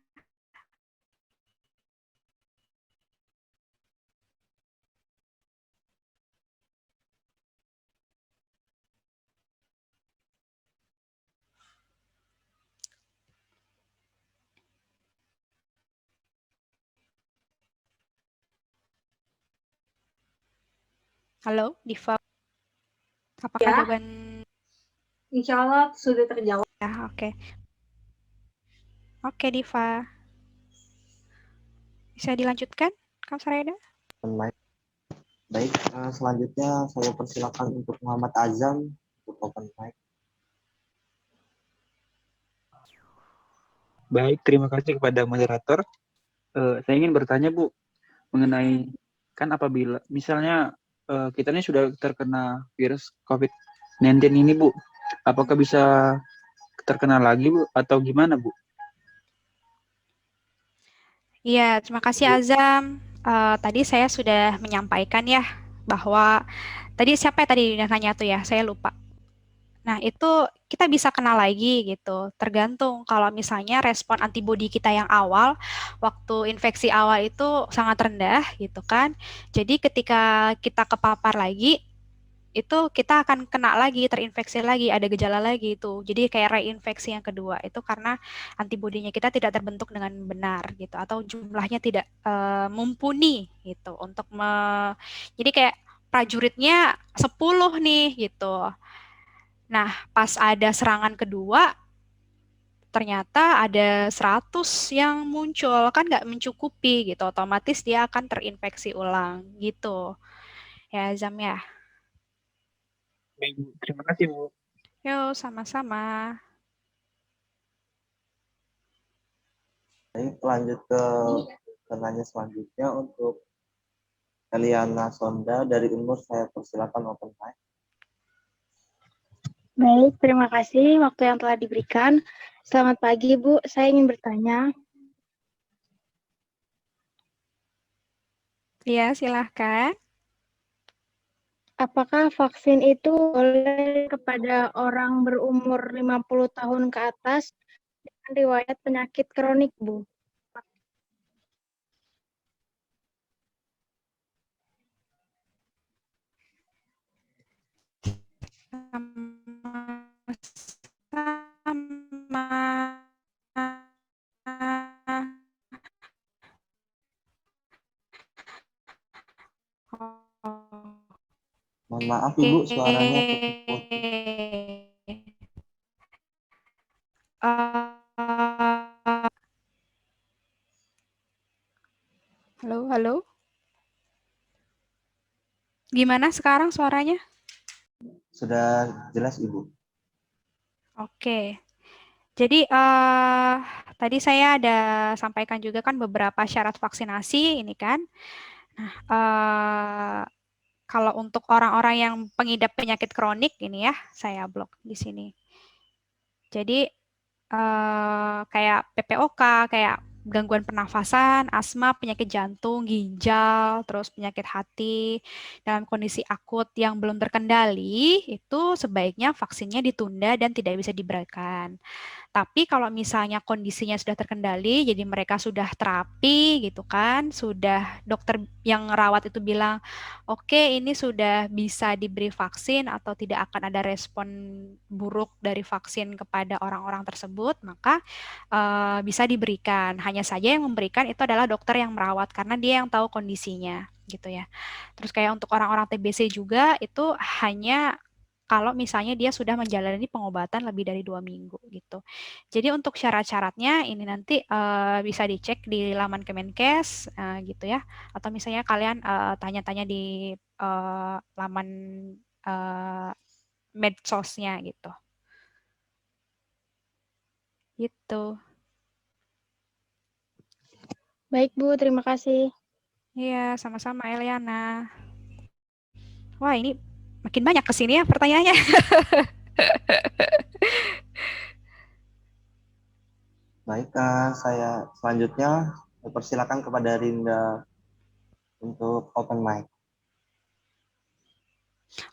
Halo, Diva. Apakah Ya. jawaban? Insya Allah sudah terjawab. Ya, oke. Oke, Diva. Bisa dilanjutkan, Kang Sareda? Baik, selanjutnya saya persilakan untuk Muhammad Azam untuk open mic. Baik, terima kasih kepada moderator. Saya ingin bertanya, Bu, mengenai kan apabila misalnya kita ini sudah terkena virus COVID-19 ini, Bu, apakah bisa terkena lagi, Bu, atau gimana, Bu? Iya, terima kasih Azam. Tadi saya sudah menyampaikan ya bahwa tadi siapa ya tadi yang nanya tuh ya, saya lupa. Nah, itu kita bisa kena lagi gitu. Tergantung kalau misalnya respon antibodi kita yang awal waktu infeksi awal itu sangat rendah gitu kan. Jadi ketika kita kepapar lagi itu kita akan kena lagi, terinfeksi lagi, ada gejala lagi itu. Jadi kayak reinfeksi yang kedua itu karena antibodinya kita tidak terbentuk dengan benar gitu atau jumlahnya tidak mumpuni gitu untuk jadi kayak prajuritnya 10 nih gitu. Nah, pas ada serangan kedua, ternyata ada 100 yang muncul, kan nggak mencukupi gitu, otomatis dia akan terinfeksi ulang gitu. Ya, Zam ya. Baik, Bu. Terima kasih, Bu. Yuk, sama-sama. Baik, lanjut ke pertanyaan selanjutnya untuk Eliana Sonda dari Unmul, saya persilakan open mic. Baik, terima kasih waktu yang telah diberikan. Selamat pagi, Bu. Saya ingin bertanya, Iya, silahkan. apakah vaksin itu boleh kepada orang berumur 50 tahun ke atas dengan riwayat penyakit kronik, Bu? Mohon maaf Ibu, suaranya terputus. Halo, halo. Gimana sekarang suaranya? Sudah jelas Ibu. Oke. Jadi tadi saya ada sampaikan juga kan beberapa syarat vaksinasi ini kan. Nah, kalau untuk orang-orang yang pengidap penyakit kronik ini ya, saya blok di sini. Jadi kayak PPOK, kayak gangguan pernafasan, asma, penyakit jantung, ginjal, terus penyakit hati, dalam kondisi akut yang belum terkendali, itu sebaiknya vaksinnya ditunda dan tidak bisa diberikan. Tapi kalau misalnya kondisinya sudah terkendali, jadi mereka sudah terapi gitu kan, sudah dokter yang rawat itu bilang, oke ini sudah bisa diberi vaksin atau tidak akan ada respon buruk dari vaksin kepada orang-orang tersebut, maka bisa diberikan. Hanya saja yang memberikan itu adalah dokter yang merawat karena dia yang tahu kondisinya gitu ya. Terus kayak untuk orang-orang TBC juga itu hanya kalau misalnya dia sudah menjalani pengobatan lebih dari 2 minggu gitu. Jadi untuk syarat-syaratnya ini nanti bisa dicek di laman Kemenkes gitu ya, atau misalnya kalian tanya-tanya di laman medsosnya gitu. Gitu. Baik, Bu. Terima kasih. Iya, sama-sama Eliana. Wah, ini makin banyak kesini ya pertanyaannya. Baik, saya selanjutnya persilakan kepada Rinda untuk open mic.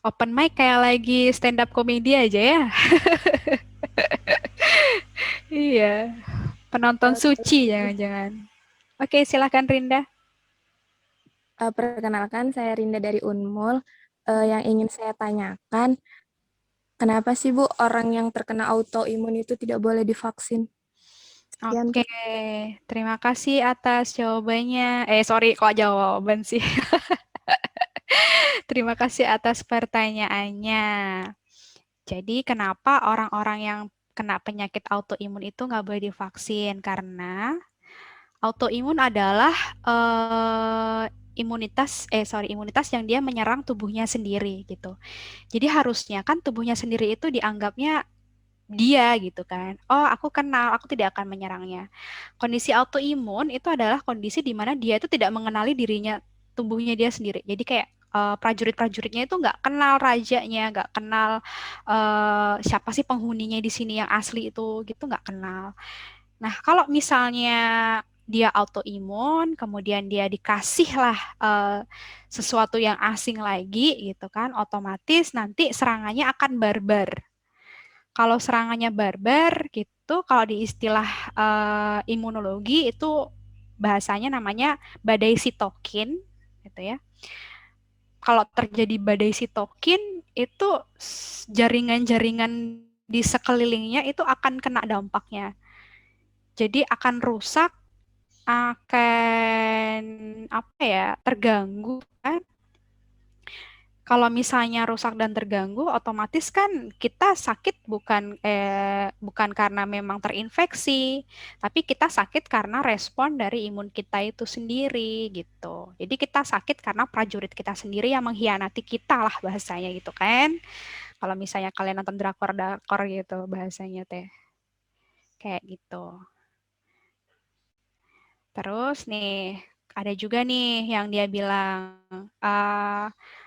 Open mic kayak lagi stand up komedi aja ya. Iya, penonton suci jangan-jangan. Oke, silakan Rinda. Perkenalkan, saya Rinda dari Unmul. Yang ingin saya tanyakan, kenapa sih, Bu, orang yang terkena autoimun itu tidak boleh divaksin? Sekian, Oke, terima kasih atas jawabannya. Sorry kok jawaban sih. Terima kasih atas pertanyaannya. Jadi kenapa orang-orang yang kena penyakit autoimun itu nggak boleh divaksin? Karena autoimun adalah imunitas yang dia menyerang tubuhnya sendiri gitu. Jadi harusnya kan tubuhnya sendiri itu dianggapnya dia gitu kan. Oh, aku kenal, aku tidak akan menyerangnya. Kondisi autoimun itu adalah kondisi di mana dia itu tidak mengenali dirinya, tubuhnya dia sendiri. Jadi kayak prajurit-prajuritnya itu nggak kenal rajanya, nggak kenal siapa sih penghuninya di sini yang asli itu, gitu nggak kenal. Nah, kalau misalnya dia autoimun, kemudian dia dikasihlah sesuatu yang asing lagi gitu kan, otomatis nanti serangannya akan barbar. Kalau serangannya barbar gitu, kalau di istilah imunologi itu bahasanya namanya badai sitokin gitu ya. Kalau terjadi badai sitokin itu jaringan-jaringan di sekelilingnya itu akan kena dampaknya. Jadi akan rusak, akan terganggu kan. Kalau misalnya rusak dan terganggu, otomatis kan kita sakit bukan karena memang terinfeksi, tapi kita sakit karena respon dari imun kita itu sendiri gitu. Jadi kita sakit karena prajurit kita sendiri yang mengkhianati kita lah bahasanya gitu kan. Kalau misalnya kalian nonton drakor gitu bahasanya teh kayak gitu. Terus nih, ada juga nih yang dia bilang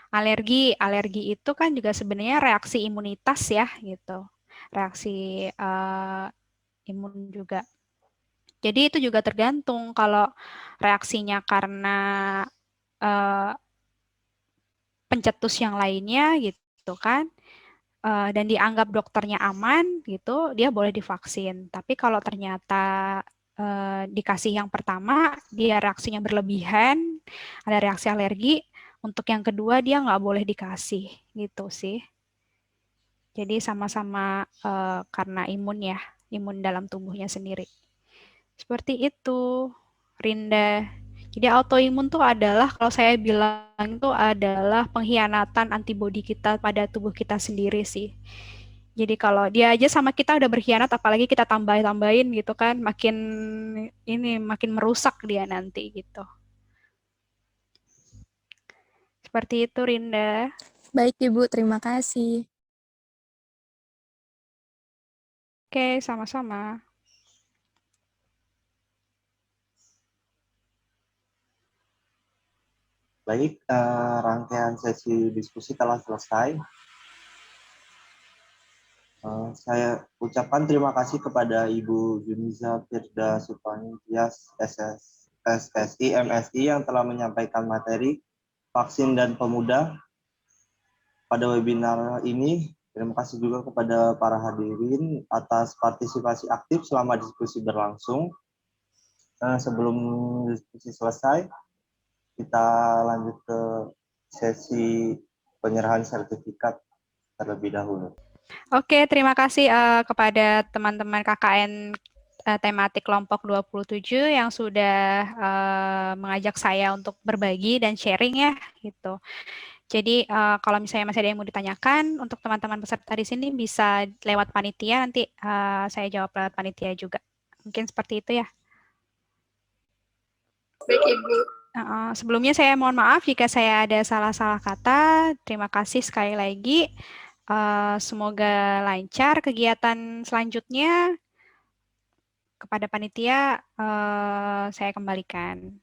alergi. Alergi itu kan juga sebenarnya reaksi imunitas ya, gitu. Reaksi imun juga. Jadi itu juga tergantung kalau reaksinya karena pencetus yang lainnya gitu kan. Dan dianggap dokternya aman gitu, dia boleh divaksin. Tapi kalau ternyata dikasih yang pertama, dia reaksinya berlebihan, ada reaksi alergi, untuk yang kedua dia nggak boleh dikasih gitu sih. Jadi sama-sama karena imun ya, imun dalam tubuhnya sendiri. Seperti itu, Rinda. Jadi autoimun tuh adalah, kalau saya bilang itu adalah pengkhianatan antibodi kita pada tubuh kita sendiri sih. Jadi kalau dia aja sama kita udah berkhianat, apalagi kita tambahin gitu kan, makin merusak dia nanti gitu. Seperti itu, Rinda. Baik Ibu, terima kasih. Oke, sama-sama. Baik, rangkaian sesi diskusi telah selesai. Saya ucapkan terima kasih kepada Ibu Yuniza Firda Supaningtyas SSI MSI yang telah menyampaikan materi vaksin dan pemuda pada webinar ini. Terima kasih juga kepada para hadirin atas partisipasi aktif selama diskusi berlangsung. Sebelum diskusi selesai, kita lanjut ke sesi penyerahan sertifikat terlebih dahulu. Oke, terima kasih kepada teman-teman KKN tematik kelompok 27 yang sudah mengajak saya untuk berbagi dan sharing ya gitu. Jadi kalau misalnya masih ada yang mau ditanyakan untuk teman-teman peserta di sini bisa lewat panitia, nanti saya jawab lewat panitia juga. Mungkin seperti itu ya. Baik, Ibu. Sebelumnya saya mohon maaf jika saya ada salah-salah kata. Terima kasih sekali lagi. Semoga lancar kegiatan selanjutnya. Kepada panitia saya kembalikan.